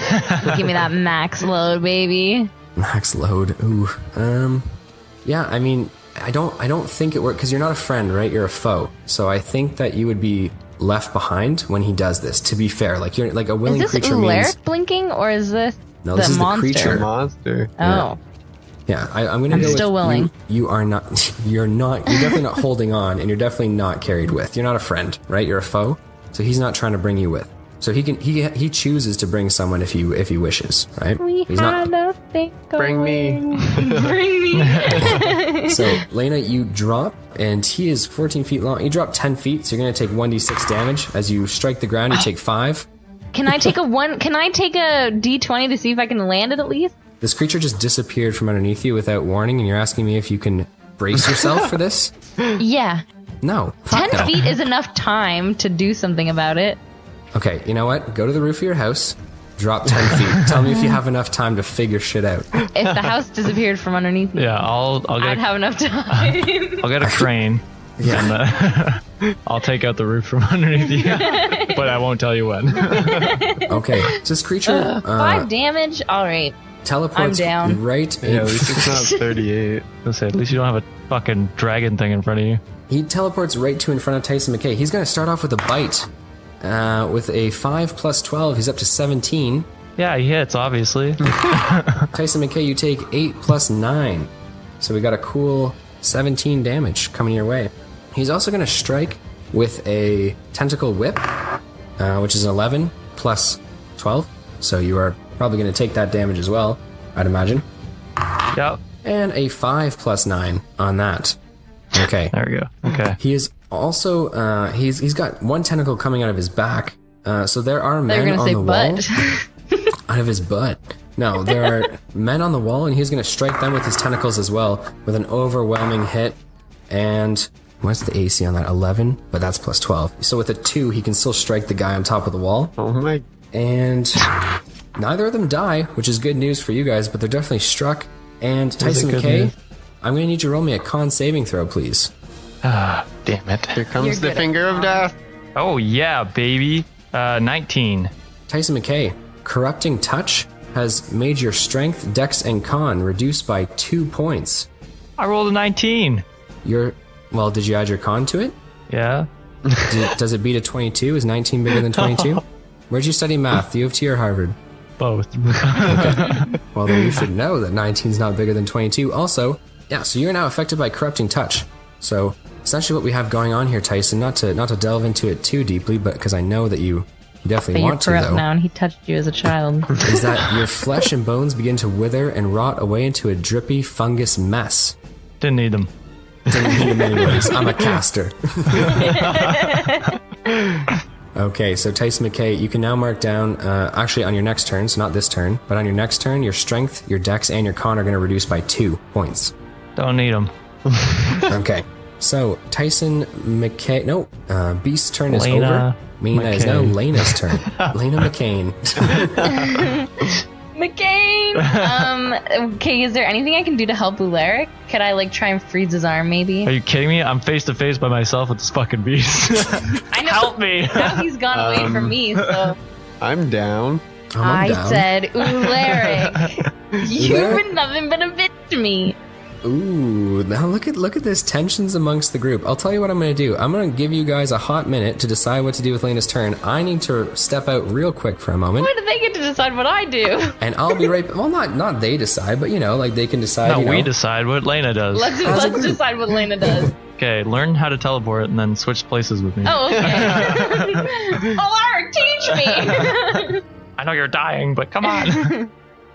Give me that max load, baby. Max load. Ooh. Yeah, I mean, I don't think it works because you're not a friend, right? You're a foe. So I think that you would be left behind when he does this. To be fair, like you're like a willing Is this creature means. Ularic blinking or is this No, the this is the monster? creature. Monster. Oh, Yeah, I'm gonna I'm go with still willing. You are not. You're not. You're definitely not holding on, and you're definitely not carried with. You're not a friend, right? You're a foe. So he's not trying to bring you with. So he can. He chooses to bring someone if he wishes, right? we He's had not. a thing Bring me. going. Bring me. So Laina, you drop, and he is 14 feet long. You drop 10 feet, so you're gonna take 1d6 damage as you strike the ground. You take 5. Can I take a D20 to see if I can land it at least? This creature just disappeared from underneath you without warning, and you're asking me if you can brace yourself for this? Yeah. No. 10 no. feet is enough time to do something about it. Okay, you know what? Go to the roof of your house, drop 10 feet. Tell me if you have enough time to figure shit out. If the house disappeared from underneath me, Yeah, I'll I'd get have enough time. I'll get a crane. Yeah. And I'll take out the roof from underneath you, but I won't tell you when. Okay, so this creature 5 damage? Alright. teleports I'm down. right in. Yeah, at least it's not 38. Let's say, at least you don't have a fucking dragon thing in front of you. He teleports right to in front of Tyson McKay. He's going to start off with a bite. With a 5 plus 12, he's up to 17. Yeah, he hits, obviously. Tyson McKay, you take 8 plus 9. So we got a cool 17 damage coming your way. He's also going to strike with a tentacle whip, which is 11 plus 12. So you are probably going to take that damage as well, I'd imagine. Yep. And a 5 plus 9 on that. Okay. There we go. Okay. He is also, he's got one tentacle coming out of his back. So there are They're men gonna on say the butt. wall. Out of his butt. No, there are men on the wall, and he's going to strike them with his tentacles as well, with an overwhelming hit. And what's the AC on that? 11? But that's plus 12. So with a 2, he can still strike the guy on top of the wall. Oh my. And neither of them die, which is good news for you guys, but they're definitely struck. And Tyson good McKay, news? I'm going to need you to roll me a con saving throw, please. Ah, damn it. Here comes You're the good at finger of death. Oh, yeah, baby. 19. Tyson McKay, Corrupting Touch has made your strength, dex, and con reduced by 2 points. I rolled a 19. Well, did you add your con to it? Yeah. Does it beat a 22? Is 19 bigger than 22? Where'd you study math, U of T or Harvard? Both. Well, then you should know that 19 is not bigger than 22. Also, yeah, so you're now affected by Corrupting Touch. So, essentially what we have going on here, Tyson, not to delve into it too deeply, but because I know that you definitely But you're want to, corrupt though, now, and he touched you as a child. is that your flesh and bones begin to wither and rot away into a drippy fungus mess. Didn't need them. Didn't need him anyways. I'm a caster. Okay, so Tyson McKay, you can now mark down, actually on your next turn, so not this turn, but on your next turn, your strength, your dex, and your con are going to reduce by 2 points. Don't need them. Okay, so Tyson McKay, no, Beast's turn is Laina over. Meaning that is now McKay. Laina's turn. Laina McCain. McCain! Okay, is there anything I can do to help Ularic? Could I, try and freeze his arm, maybe? Are you kidding me? I'm face to face by myself with this fucking beast. I know. Help me. Now he's gone away from me, so... I'm down. I'm I down. said, Ularic, you've Ularic? been nothing but a bitch to me. Ooh, now look at this tensions amongst the group. I'll tell you what I'm going to do. I'm going to give you guys a hot minute to decide what to do with Laina's turn. I need to step out real quick for a moment. Why do they get to decide what I do? And I'll be right. Well, not they decide, but they can decide. No, we know. decide what Laina does. As a Let's group. decide what Laina does. Okay, learn how to teleport and then switch places with me. Oh, okay. Ularic, teach me! I know you're dying, but come on.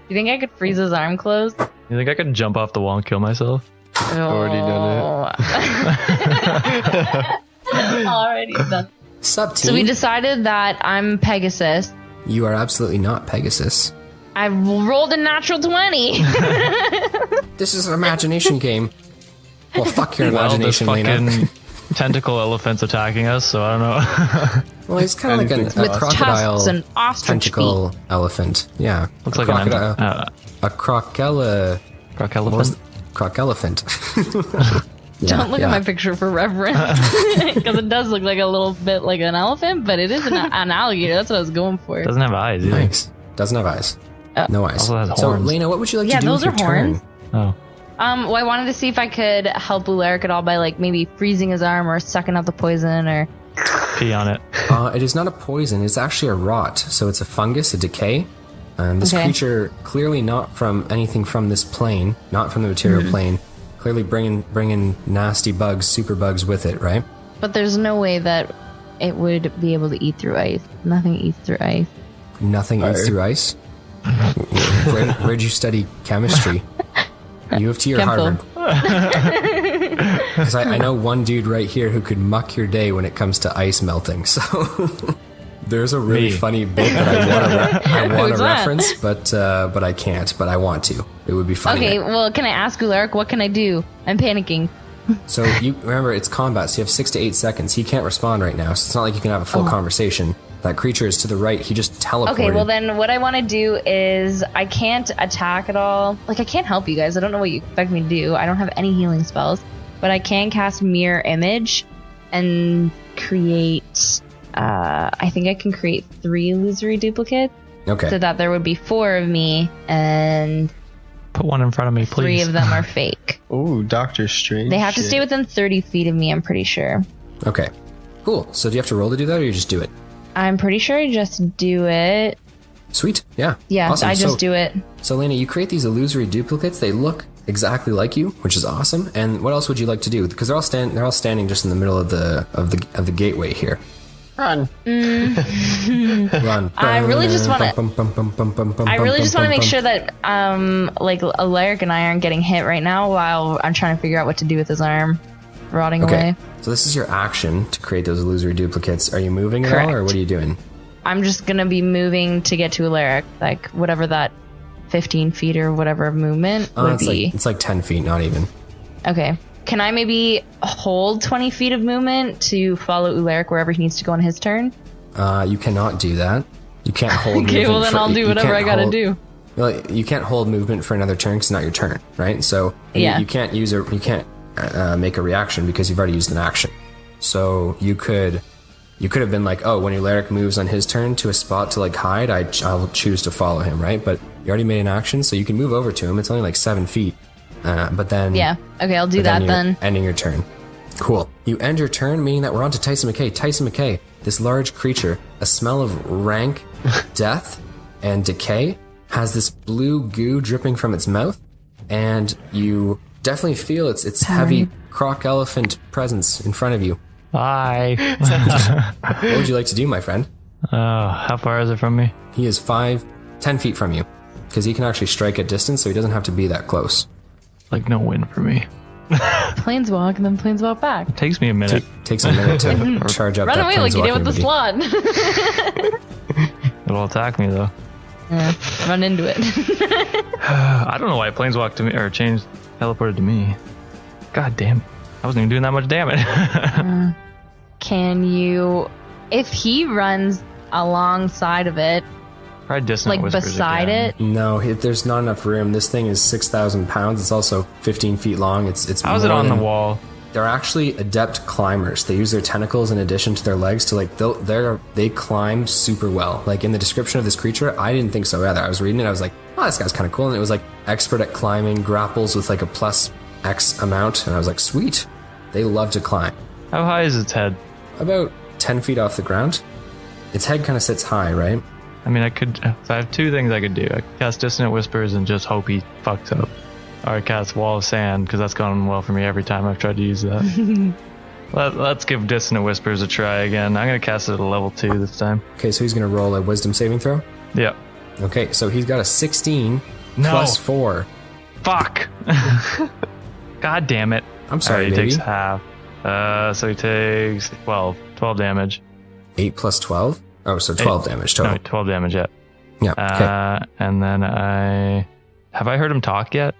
You think I could freeze his arm closed? You think I could jump off the wall and kill myself? Already done it. Already done. Sup, team? So we decided that I'm Pegasus. You are absolutely not Pegasus. I rolled a natural 20. This is an imagination game. Well, fuck your Well, this imagination, Laina. fucking tentacle elephant's attacking us, so I don't know. Well, he's kind of like a With crocodile tusks and ostrich tentacle elephant. Yeah. Looks a like an crocodile. A crocella. croc What was elephant. Croc-elephant. Don't look at my picture for reference. Because it does look like a little bit like an elephant, but it is an alligator. That's what I was going for. Doesn't have eyes either. Nice. Doesn't have eyes. No eyes. Also has So, horns. Laina, what would you like Yeah, to do those with your are horns. turn? Oh. Well, I wanted to see if I could help Ularic at all by maybe freezing his arm or sucking out the poison or... Pee on it. It is not a poison. It's actually a rot. So it's a fungus, a decay. This Okay. creature, clearly not from anything from this plane, not from the material plane, clearly bringing nasty bugs, super bugs with it, right? But there's no way that it would be able to eat through ice. Nothing eats through ice. Nothing eats through ice. Where'd you study chemistry? U of T or Chemical. Harvard? Because I know one dude right here who could muck your day when it comes to ice melting. So There's a really funny bit that I want Who's to that? reference, but I can't. But I want to. It would be funny. Okay, well, can I ask Ularic, what can I do? I'm panicking. So you remember, it's combat, so you have 6 to 8 seconds. He can't respond right now, so it's not like you can have a full conversation. That creature is to the right. He just teleported. Okay, well then what I want to do is I can't attack at all. Like, I can't help you guys. I don't know what you expect me to do. I don't have any healing spells. But I can cast Mirror Image and create... I think I can create 3 illusory duplicates. Okay. So that there would be 4 of me, and Put one in front of me, 3 please. of them are fake. Ooh, Doctor Strange. They have to shit. stay within 30 feet of me, I'm pretty sure. Okay. Cool. So do you have to roll to do that, or you just do it? I'm pretty sure I just do it. Sweet. Yeah. Yeah, Awesome. I just do it. So, Laina, you create these illusory duplicates. They look exactly like you, which is awesome. And what else would you like to do? Because they're all standing just in the middle of the gateway here. Run. Run. I really just want to. I really just want to make sure that, like, Alaric and I aren't getting hit right now while I'm trying to figure out what to do with his arm rotting Okay. away. So this is your action to create those illusory duplicates. Are you moving at all, or Correct. what are you doing? I'm just gonna be moving to get to Alaric, like whatever that 15 feet or whatever movement would be. It's like 10 feet, not even. Okay. Can I maybe hold 20 feet of movement to follow Ularic wherever he needs to go on his turn? You cannot do that. You can't hold. Okay, movement well then for- I'll do you whatever can't I gotta hold- do. Well, you can't hold movement for another turn because it's not your turn, right? So Yeah. you can't use you can't make a reaction because you've already used an action. So you could have been like, oh, when Ularic moves on his turn to a spot to like hide, I'll choose to follow him, right? But you already made an action, so you can move over to him. It's only like 7 feet, but then Yeah. Okay, I'll do but that you're then. Ending your turn. Cool. You end your turn, meaning that we're on to Tyson McKay. Tyson McKay, this large creature, a smell of rank death and decay, has this blue goo dripping from its mouth, and you definitely feel its heavy croc elephant presence in front of you. Bye. What would you like to do, my friend? How far is it from me? He is 10 feet from you, because he can actually strike at distance, so he doesn't have to be that close. Like no win for me. Planeswalk and then planeswalk back. Takes me a minute. Takes a minute to charge up Run that away like you did with the planeswalking slot. It'll attack me though. Run into it. I don't know why it planeswalked to me or changed, teleported to me. God damn. I wasn't even doing that much damage. Can you, if he runs alongside of it, Probably dissonant like whispers beside again. it? No, there's not enough room. This thing is 6,000 pounds. It's also 15 feet long. It's How is it more on the than- wall? They're actually adept climbers. They use their tentacles in addition to their legs to like they climb super well. Like in the description of this creature, I didn't think so either. I was reading it, I was like, oh, this guy's kind of cool, and it was like expert at climbing, grapples with like a plus X amount, and I was like, sweet. They love to climb. How high is its head? About 10 feet off the ground. Its head kind of sits high, right? I mean, I have 2 things I could do. I could cast Dissonant Whispers and just hope he fucks up. Or I cast Wall of Sand, because that's gone well for me every time I've tried to use that. Let's give Dissonant Whispers a try again. I'm going to cast it at a level 2 this time. Okay, so he's going to roll a wisdom saving throw. Yep. Okay, so he's got a 16 No. plus 4. Fuck! God damn it. I'm sorry, Alright, he baby. takes half. So he takes 12 damage. 8 plus 12? Oh, so 12 damage total. No, 12 damage, yeah. Yeah, okay. And then have I heard him talk yet?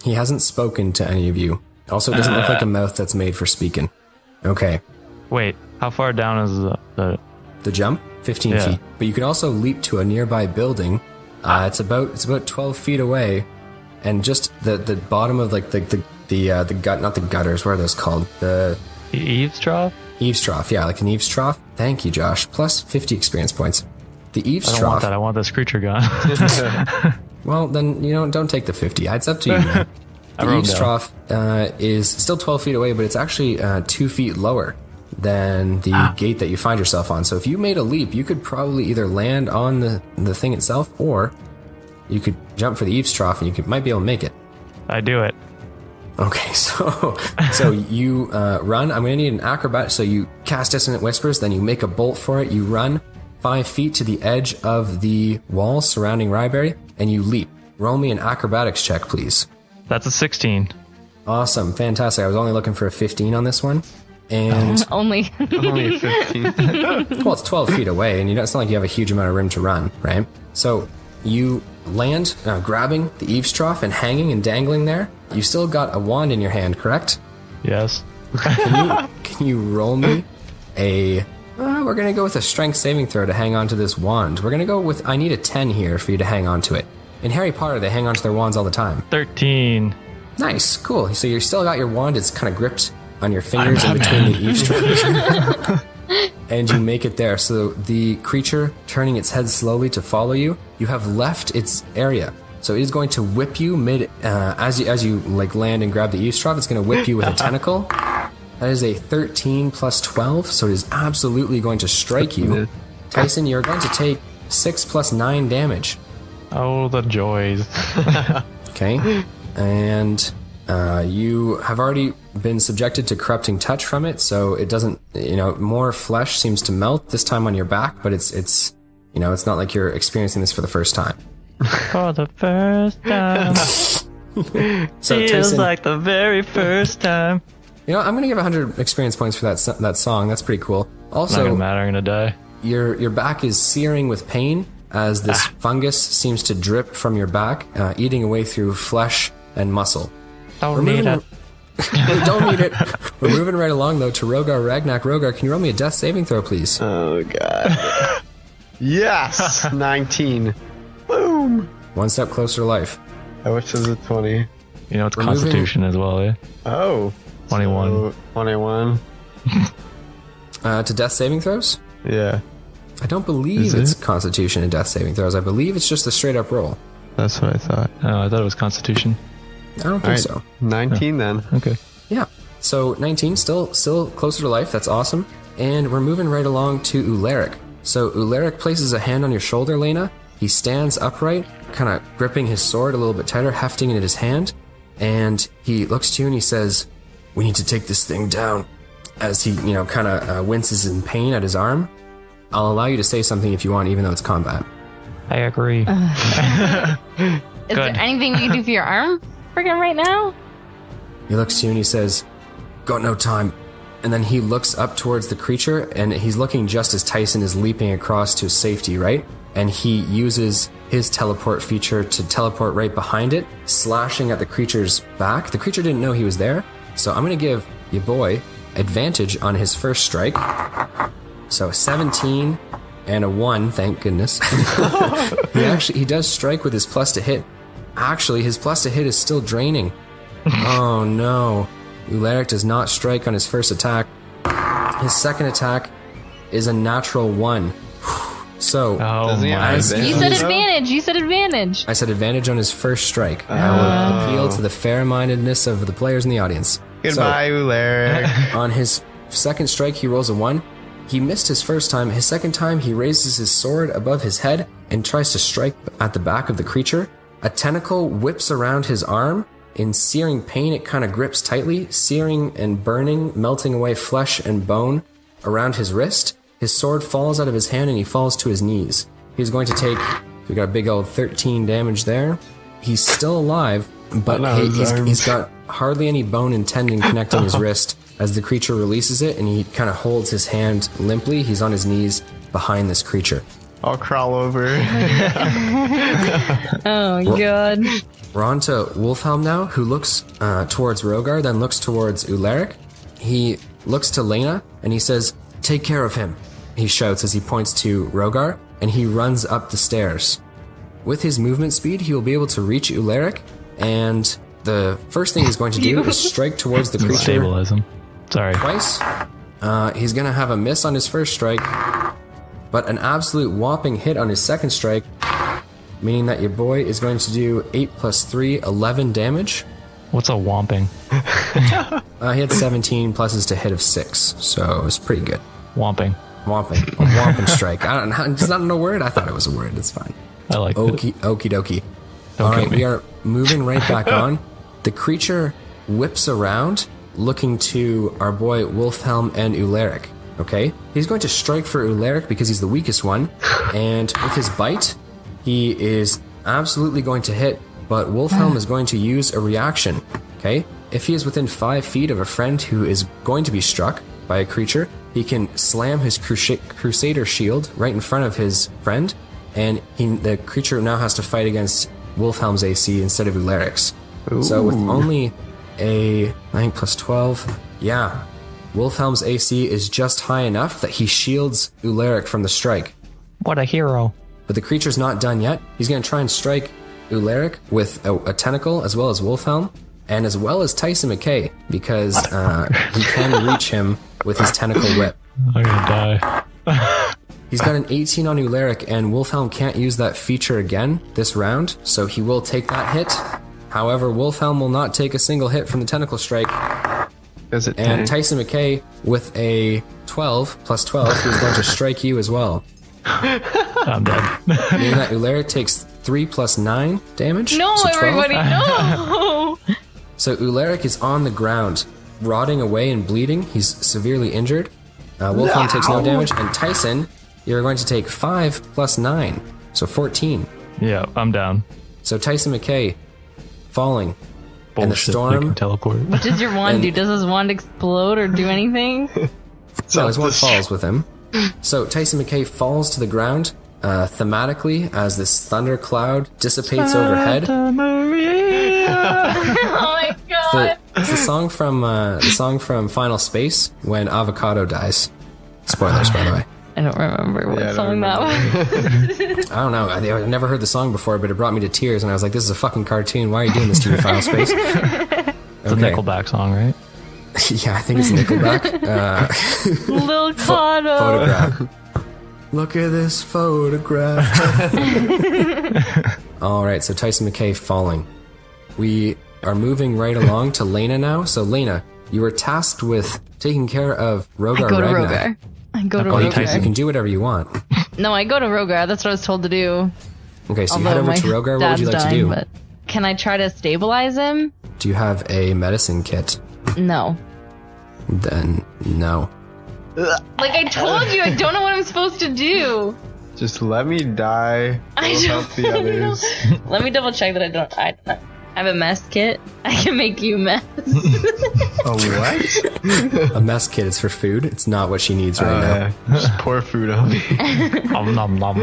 He hasn't spoken to any of you. Also, it doesn't look like a mouth that's made for speaking. Okay. Wait, how far down is the The jump? 15 Yeah. feet. But you can also leap to a nearby building. It's about 12 feet away. And just the bottom of like the gut, not the gutters, what are those called? The eavesdrop? eaves trough. Yeah, like an eaves trough. Thank you, Josh. Plus 50 experience points. The eaves I don't trough. want that. I want this creature gone. Well, then, don't take the 50. It's up to you, man. I The wrote eaves down. trough is still 12 feet away, but it's actually 2 feet lower than the gate that you find yourself on. So if you made a leap, you could probably either land on the thing itself, or you could jump for the eaves trough and you might be able to make it. I do it. Okay, so you run. I'm going to need an acrobat. So you cast Dissonant Whispers, then you make a bolt for it. You run 5 feet to the edge of the wall surrounding Ryeberry, and you leap. Roll me an acrobatics check, please. That's a 16. Awesome, fantastic. I was only looking for a 15 on this one, And Only. Only 15. well, it's 12 feet away, and it's not like you have a huge amount of room to run, right? So you land, grabbing the eaves trough and hanging and dangling there. You still got a wand in your hand, correct? Yes. Can you roll me a... we're going to go with a strength saving throw to hang on to this wand. We're going to go with... I need a 10 here for you to hang on to it. In Harry Potter, they hang on to their wands all the time. 13. Nice, cool. So you still got your wand. It's kind of gripped on your fingers in between the eavesdroppers. And you make it there. So the creature, turning its head slowly to follow you, you have left its area. So it is going to whip you mid... as you like land and grab the eavesdrop, it's going to whip you with a tentacle. That is a 13 plus 12, so it is absolutely going to strike you. Tyson, you're going to take 6 plus 9 damage. Oh, the joys. Okay. And you have already been subjected to corrupting touch from it, so it doesn't, more flesh seems to melt this time on your back, but it's not like you're experiencing this for the first time. For the first time. So Feels Tyson, like the very first time. I'm going to give 100 experience points for that song. That's pretty cool. Not Also, gonna matter, I'm gonna die. your back is searing with pain as this fungus seems to drip from your back, eating away through flesh and muscle. Don't need it. We don't need it. We're moving right along, though, to Rogar Ragnak. Rogar, can you roll me a death saving throw, please? Oh, God. Yes! 19. Boom! One step closer to life. Which is a 20. It's Constitution as well, yeah? Oh. 21. So 21. To death saving throws? Yeah. I don't believe Is it's it? Constitution and death saving throws. I believe it's just a straight up roll. That's what I thought. Oh, I thought it was Constitution. I don't think Alright. so. 19 then. Okay. Yeah. So 19, still closer to life. That's awesome. And we're moving right along to Ularic. So Ularic places a hand on your shoulder, Laina. He stands upright, kind of gripping his sword a little bit tighter, hefting it in his hand. And he looks to you and he says, "We need to take this thing down." As he, kind of winces in pain at his arm. I'll allow you to say something if you want, even though it's combat. I agree. Is there anything we can do for your arm freaking right now? He looks to you and he says, "Got no time." And then he looks up towards the creature, and he's looking just as Tyson is leaping across to safety, right? And he uses his teleport feature to teleport right behind it, slashing at the creature's back. The creature didn't know he was there, so I'm going to give your boy advantage on his first strike. So 17 and a 1, thank goodness. He does strike with his plus to hit. Actually, his plus to hit is still draining. Oh no. Ularic does not strike on his first attack. His second attack is a natural 1. So, Oh Doesn't he have my. advantage? You said advantage. You said advantage. I said advantage on his first strike. I will appeal to the fair-mindedness of the players in the audience. Goodbye, Ularic. So, on his second strike, he rolls a 1. He missed his first time. His second time, he raises his sword above his head and tries to strike at the back of the creature. A tentacle whips around his arm. In searing pain, it kind of grips tightly, searing and burning, melting away flesh and bone around his wrist. His sword falls out of his hand and he falls to his knees. He's going to take, we got a big old 13 damage there. He's still alive, but he's got hardly any bone and tendon connecting his wrist as the creature releases it, and he kind of holds his hand limply. He's on his knees behind this creature. I'll crawl over. Oh, God. We're on to Wolfhelm now, who looks towards Rogar, then looks towards Ularic. He looks to Laina, and he says, "Take care of him," he shouts as he points to Rogar, and he runs up the stairs. With his movement speed, he will be able to reach Ularic, and the first thing he's going to do is strike towards the creature Stabilize him. Sorry. twice. He's going to have a miss on his first strike, but an absolute whopping hit on his second strike, meaning that your boy is going to do 8 plus 3, 11 damage. What's a whomping? He had 17 pluses to hit of 6, so it was pretty good. Whomping. Whomping. A whomping strike. I don't know. It's not a word? I thought it was a word. It's fine. I like it. Okie dokie. Don't All kill right, me. we are moving right back on. The creature whips around, looking to our boy Wolfhelm and Ularic. Okay? He's going to strike for Ularic because he's the weakest one. And with his bite, he is absolutely going to hit, but Wolfhelm is going to use a reaction. Okay? If he is within 5 feet of a friend who is going to be struck, by a creature, he can slam his Crusader shield right in front of his friend, and the creature now has to fight against Wolfhelm's AC instead of Ularic's. So with only I think plus 12, yeah, Wolfhelm's AC is just high enough that he shields Ularic from the strike. What a hero. But the creature's not done yet. He's going to try and strike Ularic with a tentacle, as well as Wolfhelm, and as well as Tyson McKay, because he can reach him with his tentacle whip. I'm gonna die. He's got an 18 on Ularic, and Wolfhelm can't use that feature again this round, so he will take that hit. However, Wolfhelm will not take a single hit from the tentacle strike. Is it And Tyson McKay, with a 12 plus 12, he's going to strike you as well. I'm dead. Meaning that Ularic takes 3 plus 9 damage. No, so 12. everybody, no! So Ularic is on the ground, rotting away and bleeding. He's severely injured. Wolfhelm takes no damage, and Tyson, you're going to take 5 plus 9, so 14. Yeah, I'm down. So Tyson McKay falling, Bullshit, and the you storm. can teleport. What does your wand do? Does his wand explode or do anything? No, his one falls with him. So Tyson McKay falls to the ground, thematically, as this thunder cloud dissipates overhead. Oh my god! It's the song from Final Space when Avocado dies. Spoilers, by the way. I don't remember what Yeah, I song don't I that was. don't know. I've never heard the song before, but it brought me to tears, and I was like, "This is a fucking cartoon. Why are you doing this to me, Final Space?" It's a Nickelback song, right? Yeah, I think it's Nickelback. Lil Cotto. Photograph. Look at this photograph. All right, so Tyson McKay falling. We are moving right along to Laina now. So Laina, you were tasked with taking care of Rogar I go to Ragnak. Rogar. I go to Oh, you Rogar. can do whatever you want. No, I go to Rogar. That's what I was told to do. Okay, so you Although head over my to Rogar. What would you like dad's to do? dying, but can I try to stabilize him? Do you have a medicine kit? No. Then no. Like I told you, I don't know what I'm supposed to do. Just let me die. I We'll don't help the others. Let me double check that I don't. I have a mess kit. I can make you mess. A what? A mess kit is for food. It's not what she needs right now. Just pour food on me. Nom nom nom.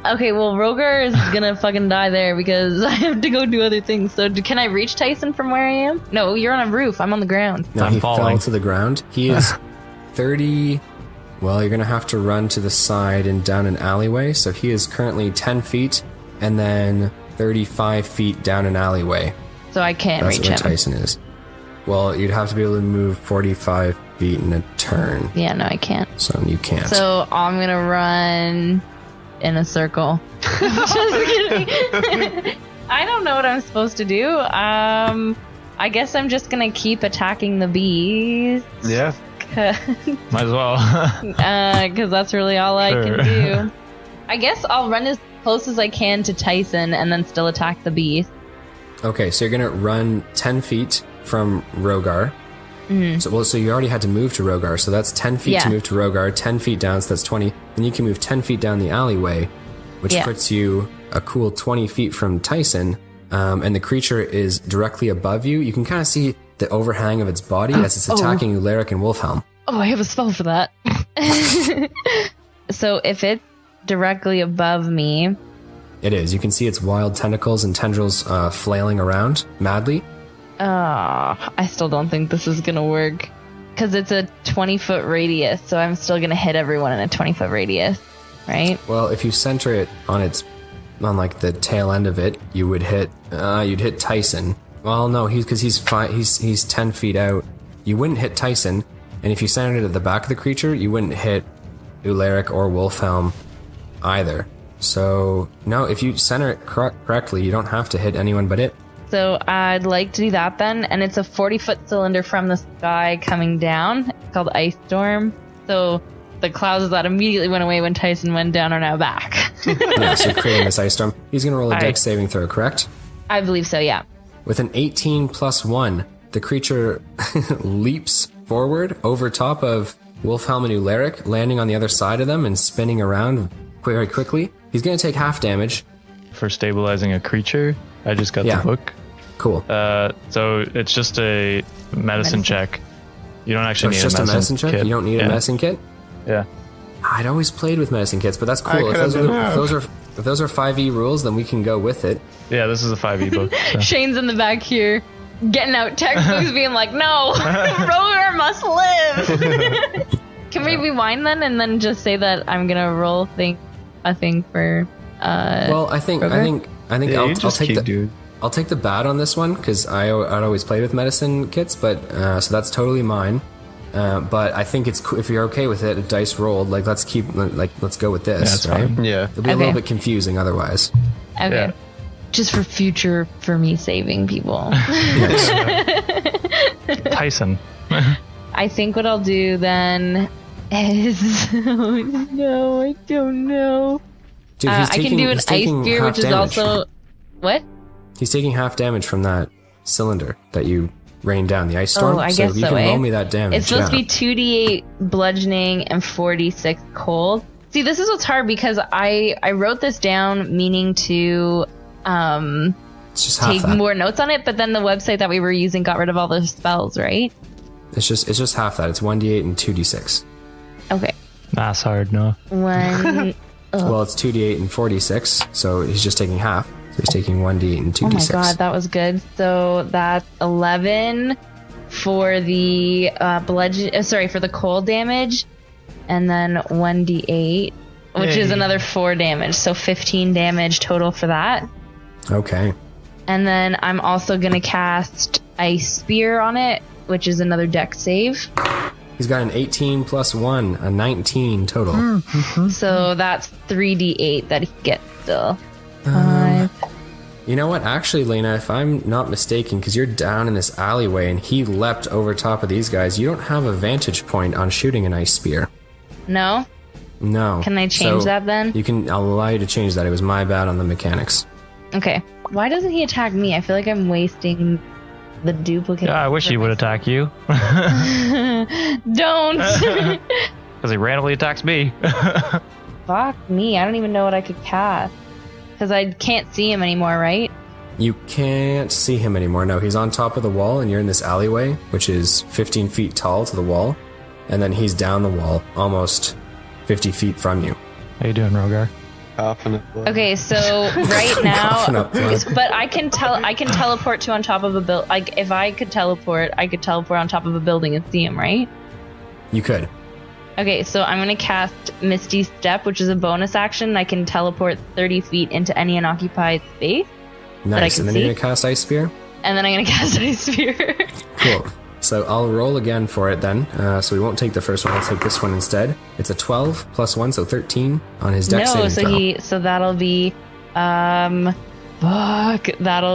Okay, well, Rogar is gonna fucking die there because I have to go do other things. So, can I reach Tyson from where I am? No, you're on a roof. I'm on the ground. No, I'm he fell falling. to the ground. He is 30. Well, you're going to have to run to the side and down an alleyway. So he is currently 10 feet and then 35 feet down an alleyway. So I can't That's reach where him. Tyson is. Well, you'd have to be able to move 45 feet in a turn. Yeah, no, I can't. So you can't. So I'm gonna run in a circle. Just kidding. I don't know what I'm supposed to do. I guess I'm just gonna keep attacking the bees. Yeah. Might as well. Because that's really all I Sure. can do. I guess I'll run as close as I can to Tyson and then still attack the bees. Okay, so you're going to run 10 feet from Rogar. Mm-hmm. So you already had to move to Rogar, so that's 10 feet to Yeah. move to Rogar, 10 feet down, so that's 20. Then you can move 10 feet down the alleyway, which Yeah. puts you a cool 20 feet from Tyson, and the creature is directly above you. You can kind of see the overhang of its body as it's attacking Ularic and Wolfhelm. Oh, I have a spell for that. So if it's directly above me, It is. You can see its wild tentacles and tendrils flailing around madly. I still don't think this is gonna work. Because it's a 20-foot radius, so I'm still gonna hit everyone in a 20-foot radius, right? Well, if you center it on like the tail end of it, you would hit. You'd hit Tyson. Well, no, he's 10 feet out. You wouldn't hit Tyson, and if you centered it at the back of the creature, you wouldn't hit Ularic or Wolfhelm either. So no, if you center it correctly, you don't have to hit anyone but it. So I'd like to do that then, and it's a 40-foot cylinder from the sky coming down. It's called Ice Storm. So the clouds that immediately went away when Tyson went down are now back. Yeah, so you're creating this ice storm. He's going to roll a All dex right. saving throw, correct? I believe so, yeah. With an 18 plus 1, the creature leaps forward over top of Wolfhelm and Ularic, landing on the other side of them and spinning around very quickly. He's going to take half damage. For stabilizing a creature, I just got Yeah. the book. Cool. So it's just a medicine check. You don't So actually it's need just a medicine check? kit. You don't need a medicine kit? Yeah. I'd always played with medicine kits, but that's I cool. If could've been out. if those are 5e rules, then we can go with it. Yeah, this is a 5e book. So. Shane's in the back here, getting out textbooks, being like, "No, Rogar must live." Can we rewind then, and then just say that I'm gonna roll a thing for? Well, I think Rogar? Yeah, I'll you just take keep the doing. I'll take the bad on this one because I'd always played with medicine kits, but so that's totally mine. But I think it's cool if you're okay with it. A dice rolled, like let's go with this, Yeah, it's right? fine. Yeah. It'll be a Okay. little bit confusing otherwise. Okay, Yeah. just for me saving people. Tyson. I think what I'll do then is, oh no, I don't know. Dude, I can do an ice spear, which is also what? He's taking half damage from that cylinder that you rained down, the ice storm. Oh, I so guess you so, can eh? roll me that damage. It's supposed yeah. to be 2d8 bludgeoning and 46 cold. See, this is what's hard because I wrote this down meaning to It's just half take that. more notes on it, but then the website that we were using got rid of all those spells, right? It's just half that. It's 1d8 and 2d6. Okay. That's hard, no. One. Well, it's 2d8 and 46, so he's just taking half. So he's taking 1d8 and 2d6. Oh my god, that was good. So that's 11 for the for the cold damage, and then 1d8, which is Hey. another 4 damage. So 15 damage total for that. Okay. And then I'm also gonna cast Ice Spear on it, which is another dex save. He's got an 18 plus 1, a 19 total. So that's 3d8 that he gets still. 5. You know what? Actually, Laina, if I'm not mistaken, because you're down in this alleyway and he leapt over top of these guys, you don't have a vantage point on shooting an ice spear. No? No. Can I change So that then? I'll allow you to change that. It was my bad on the mechanics. Okay. Why doesn't he attack me? I feel like I'm wasting the duplicate. Yeah, I wish he would attack you. Don't! Because he randomly attacks me. Fuck me. I don't even know what I could cast. Because I can't see him anymore, right? You can't see him anymore. No, he's on top of the wall and you're in this alleyway, which is 15 feet tall to the wall. And then he's down the wall, almost 50 feet from you. How you doing, Rogar? Coughing up blood. Okay, so right now, Coughing up blood. but I can teleport to on top of a build. Like if I could teleport on top of a building and see him, right? You could. Okay, so I'm gonna cast Misty Step, which is a bonus action. I can teleport 30 feet into any unoccupied space, Nice. can And then see? you're going to cast Ice Spear? and then I'm gonna cast Ice Spear. Cool. So I'll roll again for it then. So we won't take the first one. I'll take this one instead. It's a 12 plus 1, so 13 on his dex No, saving throw. so that'll be, that'll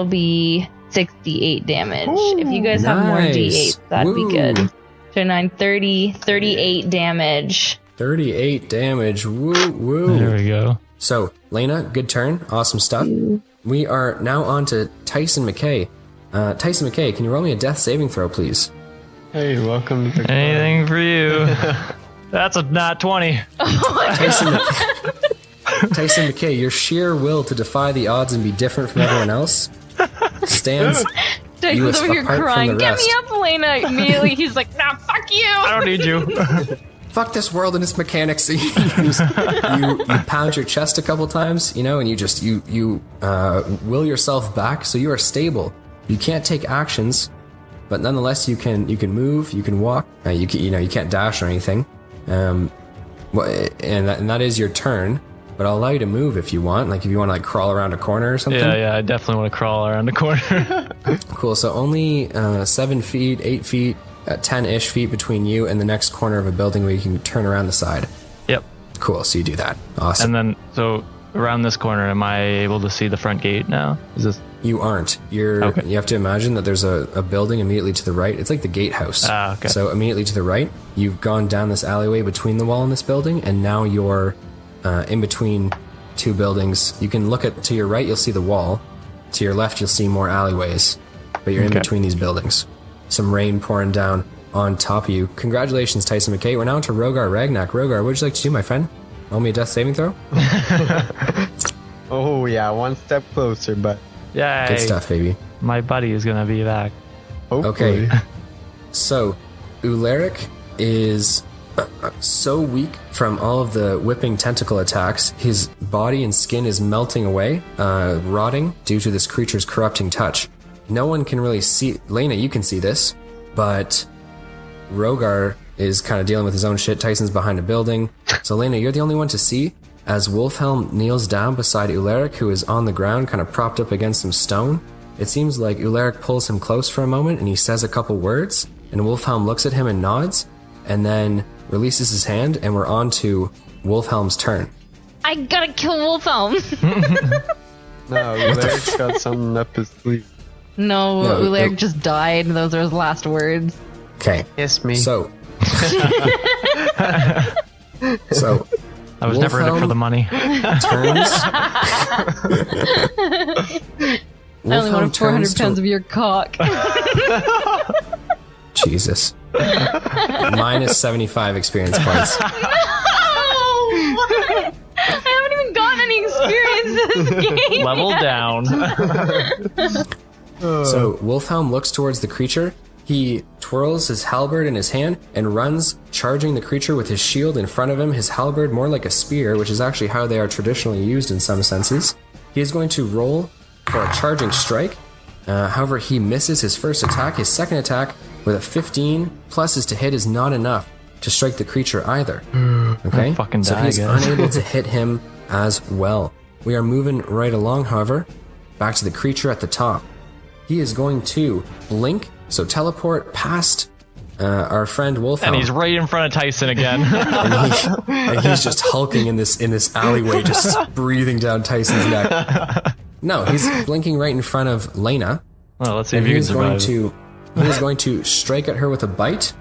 be 68 damage. If you guys have more Nice. d8, that'd Woo. be good. So 9, 30, 38 damage. 38 damage. Woo, woo. There we go. So, Laina, good turn. Awesome stuff. We are now on to Tyson McKay. Tyson McKay, can you roll me a death saving throw, please? Hey, welcome to the Anything for you. That's a nat 20. Tyson McKay, your sheer will to defy the odds and be different from everyone else stands Tyson's over here apart from crying. the Get rest. me up, Elena. Immediately, he's like, nah, fuck you. I don't need you. Fuck this world and its mechanics. you pound your chest a couple times, and you just you will yourself back so you are stable. You can't take actions, but nonetheless you can move, you can walk. You can't dash or anything. And that is your turn. But I'll allow you to move if you want. Like if you want to crawl around a corner or something. Yeah, I definitely want to crawl around the corner. Cool. So only 7 feet, 8 feet, 10-ish feet between you and the next corner of a building where you can turn around the side. Yep. Cool. So you do that. Awesome. And then, so around this corner, am I able to see the front gate now? Is this? You aren't. You have to imagine that there's a building immediately to the right. It's like the gatehouse. Ah, okay. So immediately to the right, you've gone down this alleyway between the wall and this building, and now you're in between two buildings. You can look to your right, you'll see the wall. To your left, you'll see more alleyways. But you're in Okay. between these buildings. Some rain pouring down on top of you. Congratulations, Tyson McKay. We're now on to Rogar Ragnak. Rogar, what would you like to do, my friend? Roll me a death saving throw? Oh, yeah, one step closer, but Yay. Good stuff, baby. My buddy is going to be back. hopefully. Okay. So, Ularic is so weak from all of the whipping tentacle attacks, his body and skin is melting away, rotting due to this creature's corrupting touch. No one can really see. Laina, you can see this, but Rogar is kind of dealing with his own shit. Tyson's behind a building. So Laina, you're the only one to see as Wolfhelm kneels down beside Ularic, who is on the ground, kind of propped up against some stone. It seems like Ularic pulls him close for a moment and he says a couple words, and Wolfhelm looks at him and nods, and then releases his hand, and we're on to Wolfhelm's turn. I gotta kill Wolfhelm. No, Ularic's got something up his sleeve. No, Ularic just died. Those are his last words. Okay. Kiss me. So I was never in it for the money. turns. I only wanted 400 pounds of your cock. Jesus. Minus 75 experience points. No! I haven't even gotten any experience in this game. Level down. So Wolfhelm looks towards the creature. He twirls his halberd in his hand and runs, charging the creature with his shield in front of him, his halberd more like a spear, which is actually how they are traditionally used in some senses. He is going to roll for a charging strike. However, he misses his first attack. His second attack with a 15 pluses to hit is not enough to strike the creature either. Okay? Fucking so die, he's guys. unable to hit him as well. We are moving right along, however, back to the creature at the top. He is going to blink, so teleport past our friend Wolfhelm. And he's right in front of Tyson again. and he's just hulking in this alleyway, just breathing down Tyson's neck. No, he's blinking right in front of Laina. Well, let's see if And you can he's going survive. to he is going to strike at her with a bite.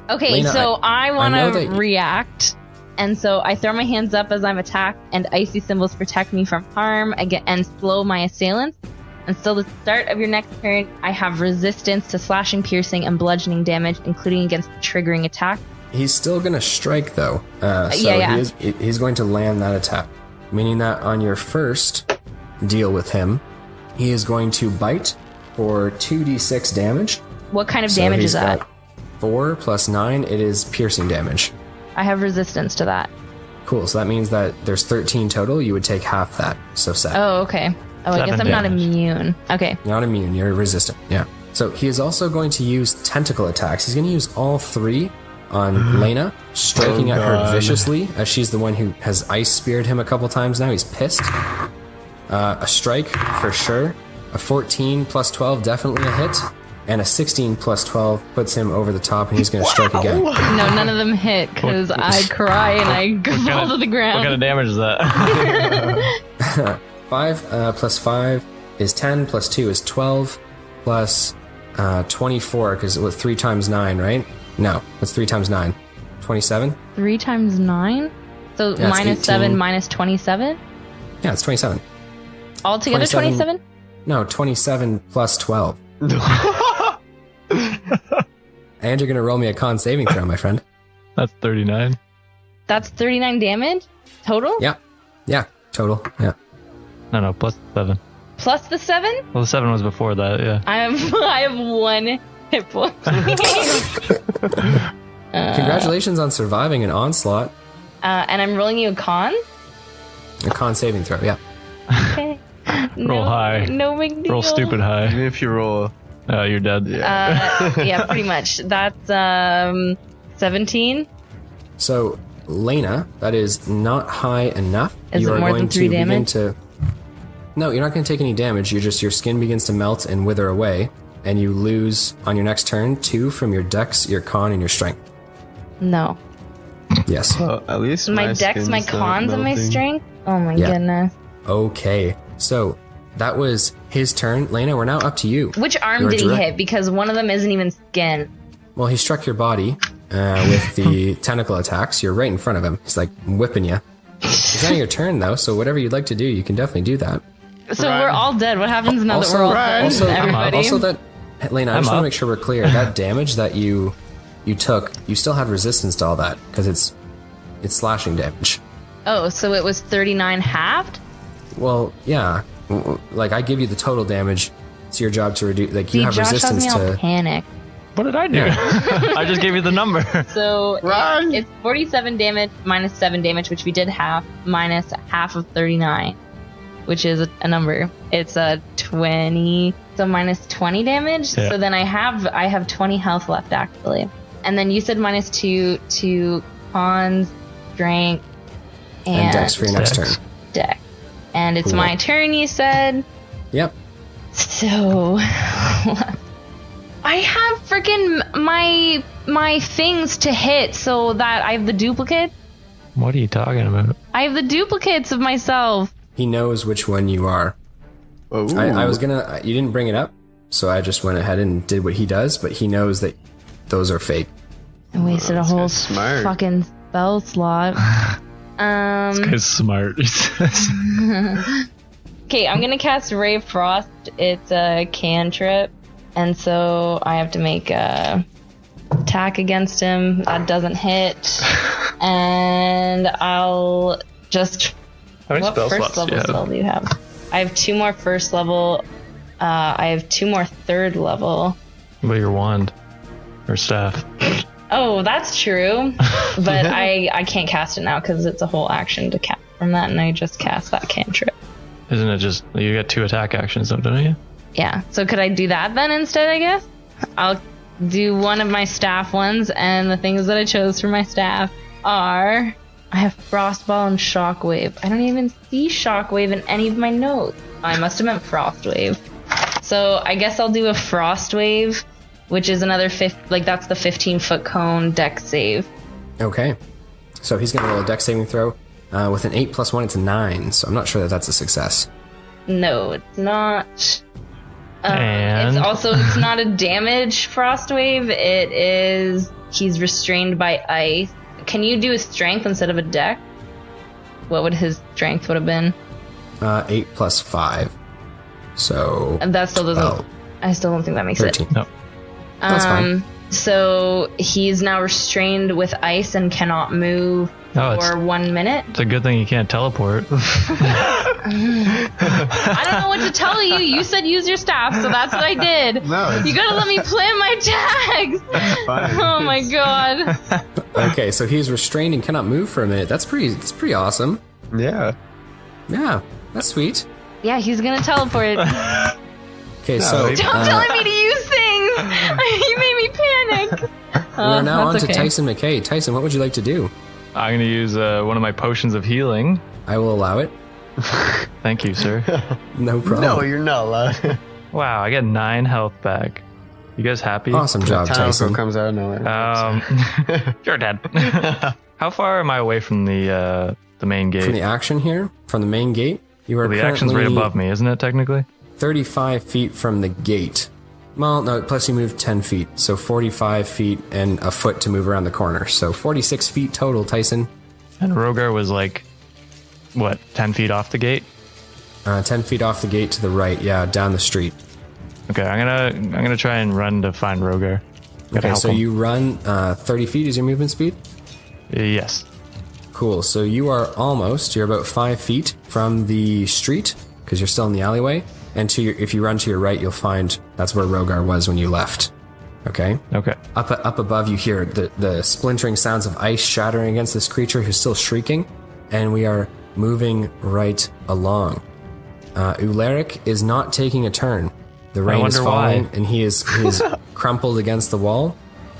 Okay, Laina, so I want know to that- react. And so I throw my hands up as I'm attacked, and icy symbols protect me from harm and slow my assailants. Until the start of your next turn, I have resistance to slashing, piercing, and bludgeoning damage, including against triggering attack. He's still going to strike though. So yeah. he's going to land that attack, meaning that on your first deal with him, he is going to bite for 2d6 damage. What kind of So damage he's is that? got 4 plus 9, it is piercing damage. I have resistance to that. Cool, so that means that there's 13 total. You would take half that, so 7. Oh, okay. Oh, I guess 7 I'm not damage. immune. Okay. You're not immune, you're resistant. Yeah. So he is also going to use tentacle attacks. He's going to use all 3 on Laina, striking Oh, at her God. viciously, as she's the one who has ice speared him a couple times now. He's pissed. A strike for sure. A 14 plus 12, definitely a hit. And a 16 plus 12 puts him over the top, and he's going to strike again. No, none of them hit because I cry and I fall to the ground. What kind of damage is that? 5 plus 5 is 10, plus 2 is 12, plus 24, because it was 3 times 9, right? No, it's 3 times 9. 27? 3 times 9? So Yeah, it's minus 18. 7 minus 27? Yeah, it's 27. Altogether 27? No, 27 plus 12. And you're going to roll me a con saving throw, my friend. That's 39. That's 39 damage total? Yeah. Yeah, total. Yeah. No, plus 7. Plus the 7? Well, the 7 was before that, yeah. I have 1 hit point. Congratulations on surviving an onslaught. And I'm rolling you a con? A con saving throw, yeah. Okay. Roll high. No big deal. Roll stupid high. Even if you roll, You're dead. Yeah, pretty much. That's 17. So, Laina, that is not high enough. Is you it are more going than 3 to begin damage? to. No, you're not going to take any damage. Your skin begins to melt and wither away, and you lose on your next turn 2 from your dex, your con, and your strength. No. Yes. well, at least My dex, skin's my not cons, and my melting. strength? Oh my Yeah. goodness. Okay. So that was his turn. Laina, we're now up to you. Which arm You're did he direct- hit? Because one of them isn't even skin. Well, he struck your body with the tentacle attacks. You're right in front of him. He's like whipping you. It's not your turn though, so whatever you'd like to do, you can definitely do that. So we're all dead. What happens now that we're all dead? also, Everybody? also that, Laina, I I'm just want up. to make sure we're clear. That damage that you took, you still had resistance to all that because it's slashing damage. Oh, so it was 39 halved? Well, yeah. Like I give you the total damage. It's your job to reduce. Like you See, have Josh has resistance me all to. panic. What did I do? Yeah. I just gave you the number. So Run! it's 47 damage minus 7 damage, which we did half, minus half of 39, which is a number. It's a 20, so minus 20 damage. Yeah. So then I have 20 health left actually. And then you said minus 2 to cons, strength, And Dex for your next turn. Dex. dex. And it's Cool. my turn, you said. Yep. So I have freaking my things to hit so that I have the duplicate. What are you talking about? I have the duplicates of myself. He knows which one you are. Ooh. I was gonna. You didn't bring it up, so I just went ahead and did what he does. But he knows that those are fake. I wasted a this whole guy's smart. fucking spell slot. This guy's smart. Okay, I'm gonna cast Ray of Frost. It's a cantrip, and so I have to make a attack against him. That doesn't hit, and I'll just. How many What spell first slots level do you have? spell do you have? I have 2 more first level. I have 2 more third level. What about your wand? Or staff? Oh, that's true. But I can't cast it now because it's a whole action to cast from that, and I just cast that cantrip. Isn't it just, you get 2 attack actions, don't you? Yeah. So could I do that then instead, I guess? I'll do one of my staff ones, and the things that I chose for my staff are... I have Frostball and Shockwave. I don't even see Shockwave in any of my notes. I must have meant Frostwave. So I guess I'll do a Frostwave, which is another that's the 15-foot cone dex save. Okay. So he's gonna roll a Dex saving throw. With an 8 plus 1, it's a 9. So I'm not sure that that's a success. No, it's not. And? It's not a damage Frostwave. It is... He's restrained by ice. Can you do a strength instead of a dex? What would his strength would have been? 8 plus 5. So And that still doesn't... 12, I still don't think that makes 13. it. No. That's fine. So he's now restrained with ice and cannot move Oh, for 1 minute. It's a good thing you can't teleport. I don't know what to tell you. You said use your staff, so that's what I did. No, it's You gotta let me plan my tags. fine. Oh my god. Okay, so he's restrained and cannot move for a minute. That's pretty awesome. Yeah. Yeah, that's sweet. Yeah, he's gonna teleport. Okay, so he- Don't tell me to use things. You made me panic. we are now on that's to okay. Tyson McKay. Tyson, what would you like to do? I'm going to use one of my potions of healing. I will allow it. Thank you, sir. No problem. No, you're not allowed. Wow, I get 9 health back. You guys happy? Awesome job, Tyson. comes out of nowhere. You're dead. How far am I away from the main gate? From the action here, from the main gate, you are The action's right currently above me, isn't it, technically? 35 feet from the gate. Well, no, plus you moved 10 feet, so 45 feet and a foot to move around the corner. So 46 feet total, Tyson. And Rogar was like, what, 10 feet off the gate? 10 feet off the gate to the right, yeah, down the street. Okay, I'm gonna try and run to find Rogar. Gotta Okay, help so him. you run 30 feet is your movement speed? Yes. Cool, so you're about 5 feet from the street, because you're still in the alleyway, and if you run to your right, you'll find that's where Rogar was when you left. Okay? Okay. Up above, you hear the splintering sounds of ice shattering against this creature who's still shrieking, and we are moving right along. Ularic is not taking a turn. The rain is wonder falling, why. and he is crumpled against the wall.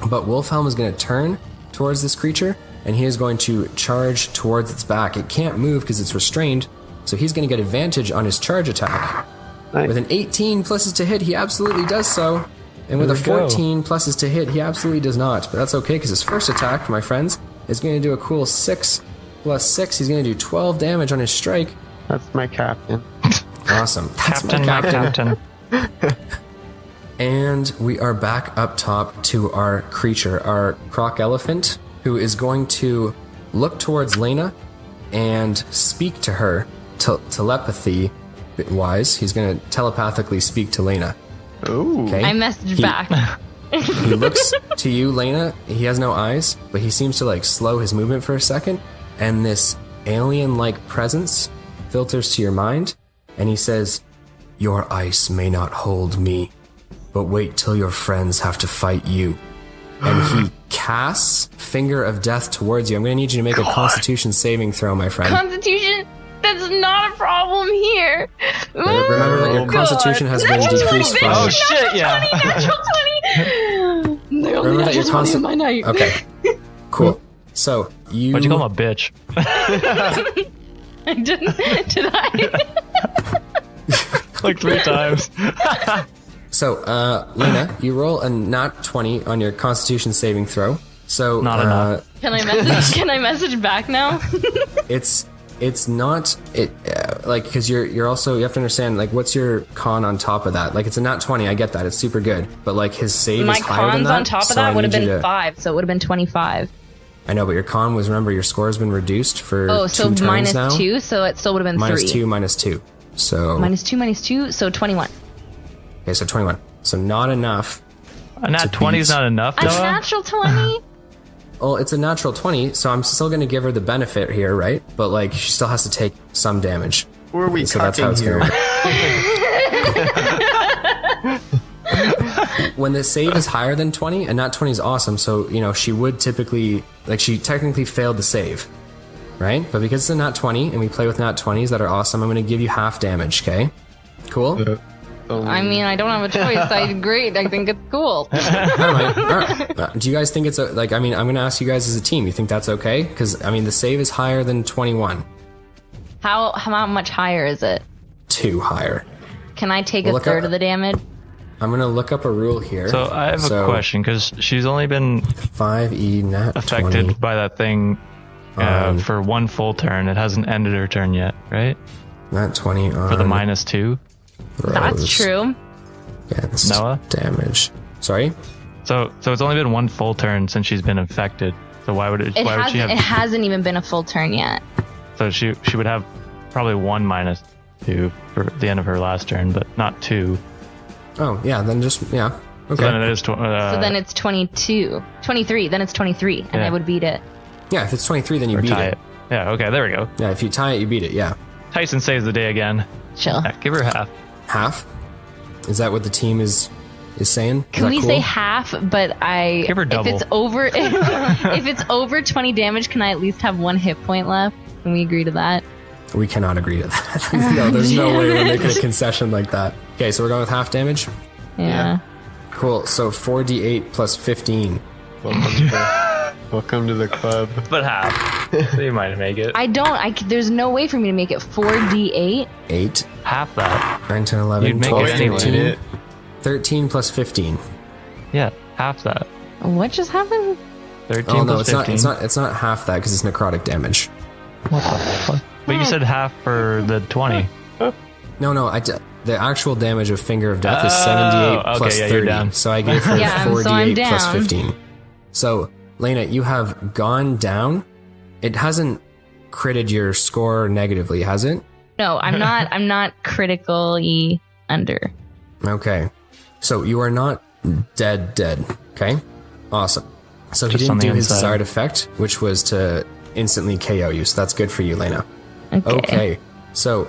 But Wolfhelm is going to turn towards this creature, and he is going to charge towards its back. It can't move because it's restrained, so he's going to get advantage on his charge attack. Nice. With an 18 pluses to hit, he absolutely does so. And with a Here we go. 14 pluses to hit, he absolutely does not. But that's okay, because his first attack, my friends, is going to do a cool 6 plus 6. He's going to do 12 damage on his strike. That's my captain. Awesome. That's Captain, my captain. And we are back up top to our creature, our croc elephant, who is going to look towards Laina and speak to her telepathy wise. He's going to telepathically speak to Laina. Ooh. Okay? I messaged back. He looks to you, Laina. He has no eyes, but he seems to like slow his movement for a second, and this alien-like presence filters to your mind, and he says, "Your ice may not hold me, but wait till your friends have to fight you. And he casts Finger of Death towards you. I'm going to need you to make a Constitution saving throw, my friend. Constitution? That's not a problem here. Remember that your Constitution has been decreased by... Oh, shit, yeah. Natural 20! Remember that your Constitution... Okay, cool. So, you... Why'd you call him a bitch? I didn't. Did I? Like 3 times. So, Laina, you roll a nat 20 on your Constitution saving throw. So, Not enough. Can I message back now? It's not like, because you're also, you have to understand, like, what's your con on top of that? Like, it's a nat 20, I get that, it's super good, but like his save My is higher than cons that. on top of so that I would have need you been to- 5, so it would have been 25. I know, but your con was, remember, your score has been reduced for 2 turns minus now. 2, so it still would have been 3. Minus 2. So Minus 2, so 21. okay, so 21. So not enough. A nat 20 is not enough, A Noah? natural 20? Well, it's a natural 20, so I'm still going to give her the benefit here, right? But like, she still has to take some damage. Who are we So that's how cucking it's here? going to work. When the save is higher than 20, and nat 20 is awesome, so, you know, she would typically, like, she technically failed the save, right? But because it's a nat 20, and we play with nat 20s that are awesome, I'm going to give you half damage, okay? Cool? I mean, I don't have a choice. I agree. I think it's cool. Alright. Do you guys think it's, like, I mean, I'm going to ask you guys as a team, you think that's okay? Because, I mean, the save is higher than 21. How much higher is it? 2 higher. Can I take Well, a look third up- of the damage? I'm going to look up a rule here. So I have a question, because she's only been 5e nat affected 20. by that thing for 1 full turn. It hasn't ended her turn yet, right? Nat 20 on For the -2. That's true. Against Noah? damage. Sorry? So it's only been 1 full turn since she's been infected. So why would It why would she have? hasn't even been a full turn yet. So she would have probably 1 -2 for the end of her last turn, but not 2. Oh, yeah, then just, yeah. So Okay. then it is. So then it's 22. 23. Then it's 23, and Yeah. I would beat it. Yeah, if it's 23, then you or beat tie it. it. Yeah. Okay. There we go. Yeah, if you tie it, you beat it, yeah. Tyson saves the day again. Chill. Yeah, give her half. Half? Is that what the team is saying? Is Can that we cool? say half? But Give her if double. it's over, if it's over 20 damage, can I at least have 1 hit point left? Can we agree to that? We cannot agree to that. No, there's no way we're making a concession like that. Okay, so we're going with half damage? Yeah. Cool, so 4d8 plus 15. Welcome to the club. But half. So you might make it. There's no way for me to make it 4d8. 8, Half that. 9, 10, 11, You'd make 12, it anyway. 13. 13 plus 15. Yeah. Half that. What just happened? 13 Oh no, plus it's 15. not. It's not half that because it's necrotic damage. What the fuck? But you said half for the 20. No. The actual damage of Finger of Death is Oh, 78 okay, plus yeah, you're 30. down. So I gave her Yeah, so I'm 4d8 plus down. 15. So, Laina, you have gone down. It hasn't critted your score negatively, has it? No, I'm not. I'm not critically under. Okay. So you are not dead. Okay? Awesome. So he Just didn't on the do his inside. desired effect, which was to instantly KO you. So that's good for you, Laina. Okay. So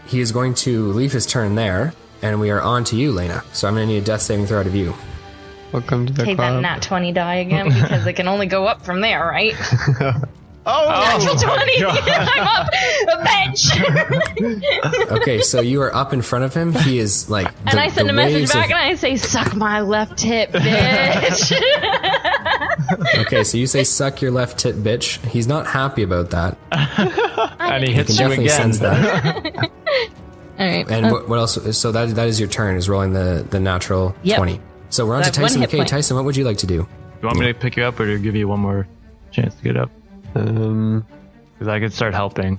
he is going to leave his turn there, and we are on to you, Laina. So I'm going to need a death saving throw out of you. Welcome to the Take that club. nat 20 die again because it can only go up from there, right? Natural 20. God. I'm up a bench. Okay, so you are up in front of him. He is like, And I send a message waves back of- and I say, "Suck my left tip, bitch." Okay, so you say "suck your left tit, bitch." He's not happy about that. And he You can hits you definitely again. sense that. All right. And what else? So that is your turn. Is rolling the natural Yep. 20. So we're on to That's 1 Tyson hit McKay. point. Tyson, what would you like to do? You want me to pick you up or to give you one more chance to get up? Because I could start helping.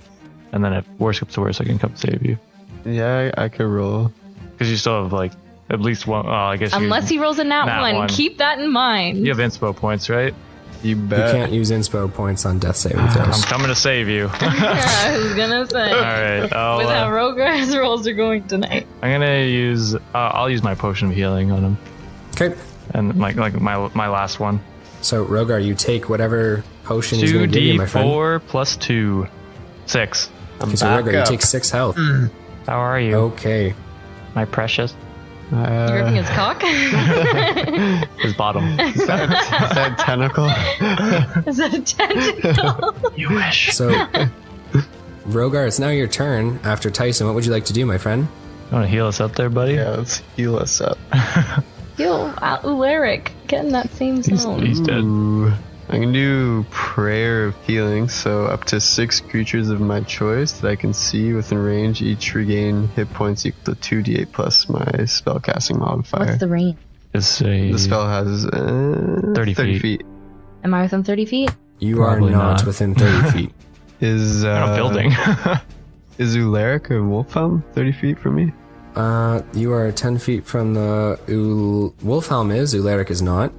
And then if worse comes to worse, I can come save you. Yeah, I could roll. Because you still have like at least one. I guess Unless he rolls a nat Nat 1, one. keep that in mind. you have inspo points, right? You You bet. can't use inspo points on death saving I'm throws. coming to save you. All I was gonna say. right. With how Rogar's rolls are going tonight. I'm gonna use. I'll use my potion of healing on him, Okay. and my last one. So Rogar, you take whatever potion he's going to give you, my friend. 2d4 plus 2, 6. Okay, so back Rogar, you up. take 6 health. How are you, Okay. my precious? Gripping his cock? His bottom. Is that tentacle? Is that a tentacle? You wish. So, Rogar, it's now your turn after Tyson. What would you like to do, my friend? You want to heal us up there, buddy? Yeah, let's heal us up. Yo, Ularic, get in that same zone. He's dead. Ooh. I can do Prayer of Healing, so up to 6 creatures of my choice that I can see within range each regain hit points equal to 2d8 plus my spellcasting modifier. What's the range? The spell has 30 feet. Am I within 30 feet? You Probably are not not. within 30 feet. Is a building. Is Ularic or Wolfhelm 30 feet from me? You are 10 feet from the... Wolfhelm is, Ularic is not.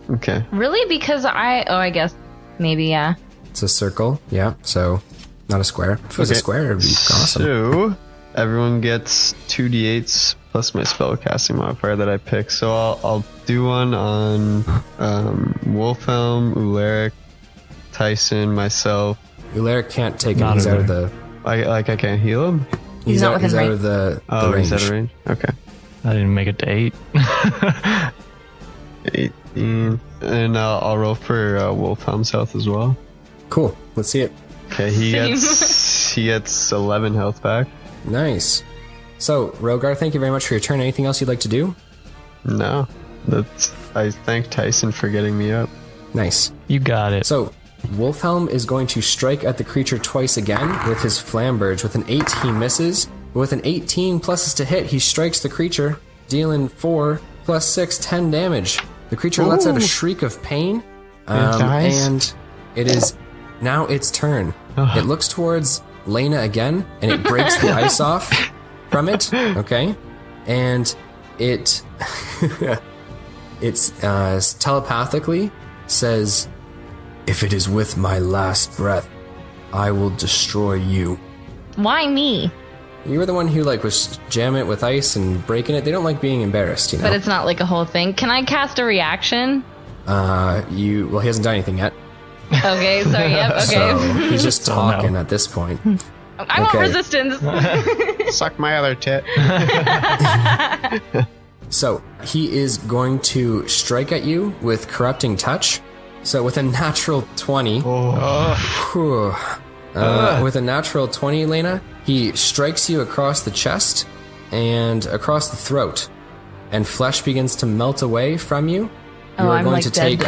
Okay. Really? Because I guess maybe, yeah. It's a circle, yeah, so not a square. If it was a Okay. square, it'd be awesome. So, everyone gets 2d8s plus my spellcasting modifier that I pick. So I'll do one on Wolfhelm, Ularic, Tyson, myself. Ularic can't take it. Not He's in out of there. the... I can't heal him? He's not out, he's within out of the Oh, range. he's out of range? Okay. I didn't make it to 8. 18. And I'll roll for Wolfhelm's health as well. Cool, let's see it. Okay, he gets 11 health back. Nice. So, Rogar, thank you very much for your turn. Anything else you'd like to do? No. I thank Tyson for getting me up. Nice. You got it. So, Wolfhelm is going to strike at the creature twice again with his Flamberge. With an 8, he misses. With an 18 pluses to hit, he strikes the creature, dealing 4 plus 6, 10 damage. The creature lets out a shriek of pain, dies? and it is now its turn. It looks towards Laina again, and it breaks the ice off from it, okay? And it telepathically says, "If it is with my last breath, I will destroy you." Why me? You were the one who was jamming it with ice and breaking it. They don't like being embarrassed, you know. But it's not like a whole thing. Can I cast a reaction? He hasn't done anything yet. Okay, so yep, okay. So he's just Oh, no. talking at this point. I want okay. resistance. Suck my other tit. So he is going to strike at you with Corrupting Touch. So with a natural 20, with a natural 20, Laina, he strikes you across the chest and across the throat, and flesh begins to melt away from you. Oh, I'm like dead.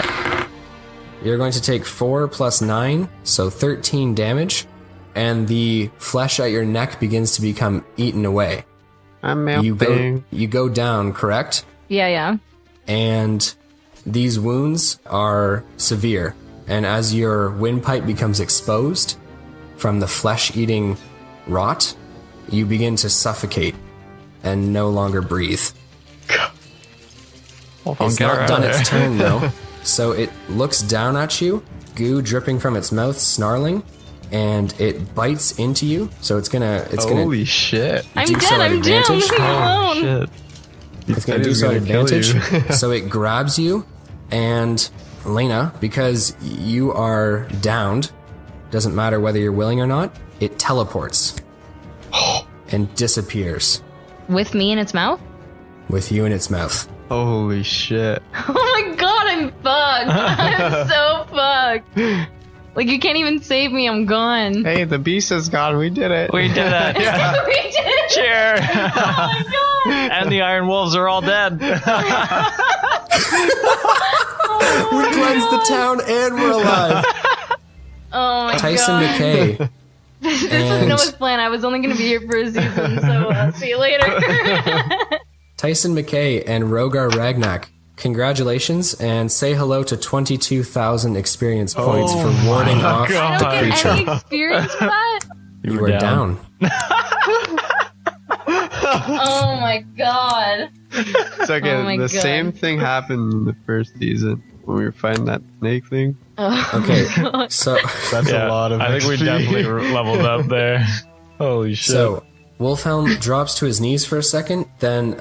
You're going to take 4 plus 9, so 13 damage, and the flesh at your neck begins to become eaten away. I'm melting. You go down, correct? Yeah. And these wounds are severe. And as your windpipe becomes exposed from the flesh-eating rot, you begin to suffocate and no longer breathe. It's not done its turn, though. So it looks down at you, goo dripping from its mouth, snarling, and it bites into you. So it's gonna Holy shit. I'm do dead, so at I'm down, advantage. leave me alone. Shit. It's going to That do is so at gonna kill advantage. you. So it grabs you, and Laina, because you are downed, doesn't matter whether you're willing or not, it teleports and disappears With me in its mouth? with you in its mouth. Holy shit. Oh my god, I'm fucked. I'm so fucked. Like, you can't even save me, I'm gone. Hey, the beast is gone. We did it. We did it. Yeah. We did it. Cheer. Oh my god. And the Iron Wolves are all dead. We cleansed the town and we're alive. Oh my Tyson god. McKay. This was and- Noah's plan. I was only going to be here for a season, so see you later. Tyson McKay and Rogar Ragnak, congratulations, and say hello to 22,000 experience points for warding off God. the I don't get creature. any experience for that. You were down. Oh my god. It's okay. Oh my the God. same thing happened in the first season when we were fighting that snake thing. Oh Okay, my God. so That's a lot of I think we XP. definitely leveled up there. Holy shit. So, Wolfhelm drops to his knees for a second, then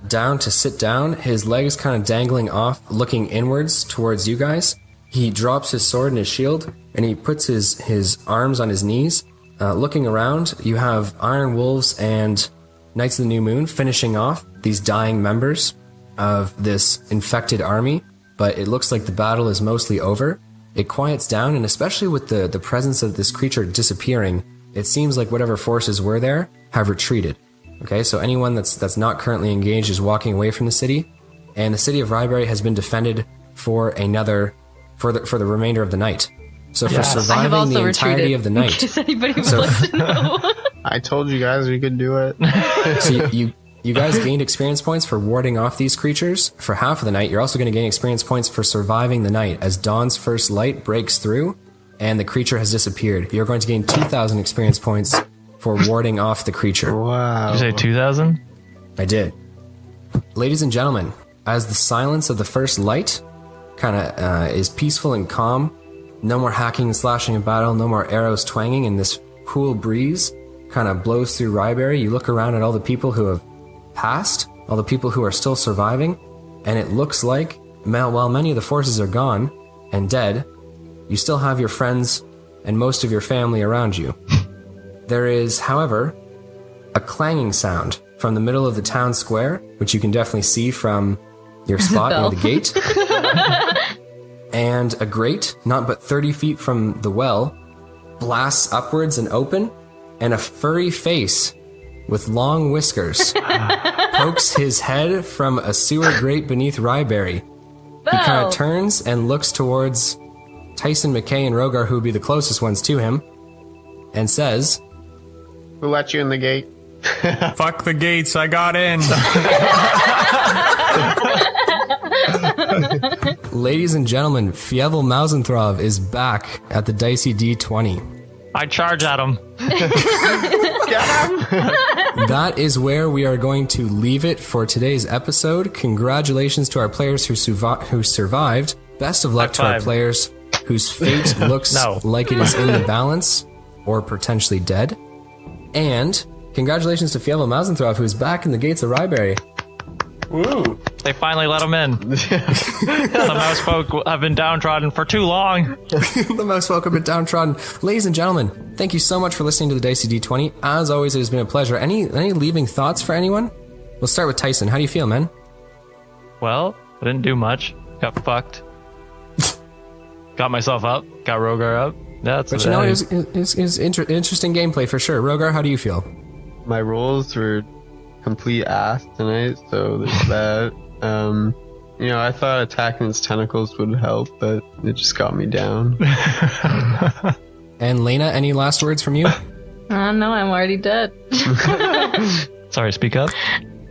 down to sit down, his legs kind of dangling off, looking inwards towards you guys. He drops his sword and his shield, and he puts his arms on his knees. Looking around, you have iron wolves and Knights of the New Moon finishing off these dying members of this infected army, but it looks like the battle is mostly over. It quiets down, and especially with the presence of this creature disappearing, it seems like whatever forces were there have retreated. Okay, so anyone that's not currently engaged is walking away from the city, and the city of Ryeberry has been defended for the remainder of the night. So for surviving the entirety of the night. In case anybody would like to know. I told you guys we could do it. So you guys gained experience points for warding off these creatures for half of the night. You're also going to gain experience points for surviving the night as dawn's first light breaks through and the creature has disappeared. You're going to gain 2,000 experience points for warding off the creature. Wow. Did you say 2,000? I did. Ladies and gentlemen, as the silence of the first light kind of is peaceful and calm, no more hacking and slashing in battle, no more arrows twanging, and this cool breeze kind of blows through Ryeberry, you look around at all the people who have passed, all the people who are still surviving, and it looks like, while many of the forces are gone and dead, you still have your friends and most of your family around you. There is, however, a clanging sound from the middle of the town square, which you can definitely see from your spot near the gate. And a grate, not but 30 feet from the well, blasts upwards and open, and a furry face with long whiskers pokes his head from a sewer grate beneath Ryeberry. He kind of turns and looks towards Tyson, McKay, and Rogar, who would be the closest ones to him, and says, Who let you in the gate? Fuck the gates, I got in. Ladies and gentlemen, Fievel Mousentrouve is back at the Dicey D20. I charge at him. That is where we are going to leave it for today's episode. Congratulations to our players who survived. Best of luck to our players whose fate looks like it is in the balance or potentially dead. And congratulations to Fievel Mousentrouve, who's back in the gates of Ryeberry. Woo! They finally let him in. The mouse folk have been downtrodden for too long. The mouse folk have been downtrodden. Ladies and gentlemen, thank you so much for listening to the Dicey D20. As always, it has been a pleasure. Any leaving thoughts for anyone? We'll start with Tyson. How do you feel, man? Well, I didn't do much. Got fucked. Got myself up. Got Rogar up. That's but you know, it was interesting gameplay for sure. Rogar, how do you feel? My rolls were complete ass tonight, so there's that. I thought attacking its tentacles would help, but it just got me down. And Laina, any last words from you? No, I'm already dead. Sorry, speak up.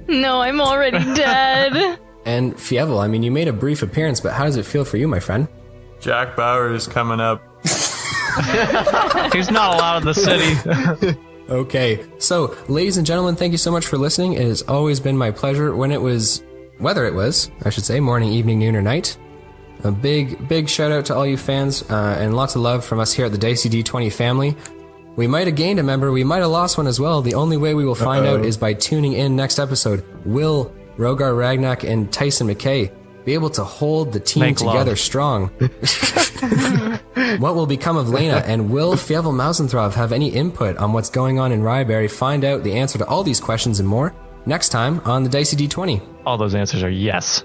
No, I'm already dead. And Fievel, I mean, you made a brief appearance, but how does it feel for you, my friend? Jack Bauer is coming up. He's not allowed in the city. Okay, so ladies and gentlemen, thank you so much for listening. It has always been my pleasure whether it was, I should say, morning, evening, noon, or night. A big shout out to all you fans, and lots of love from us here at the Dicey D20 family. We might have gained a member, we might have lost one as well. The only way we will find out is by tuning in next episode. Will Rogar, Ragnak, and Tyson McKay be able to hold the team together strong? What will become of Laina, and will Fievel Mousentrouve have any input on what's going on in Ryeberry? Find out the answer to all these questions and more next time on the Dicey D20. All those answers are yes.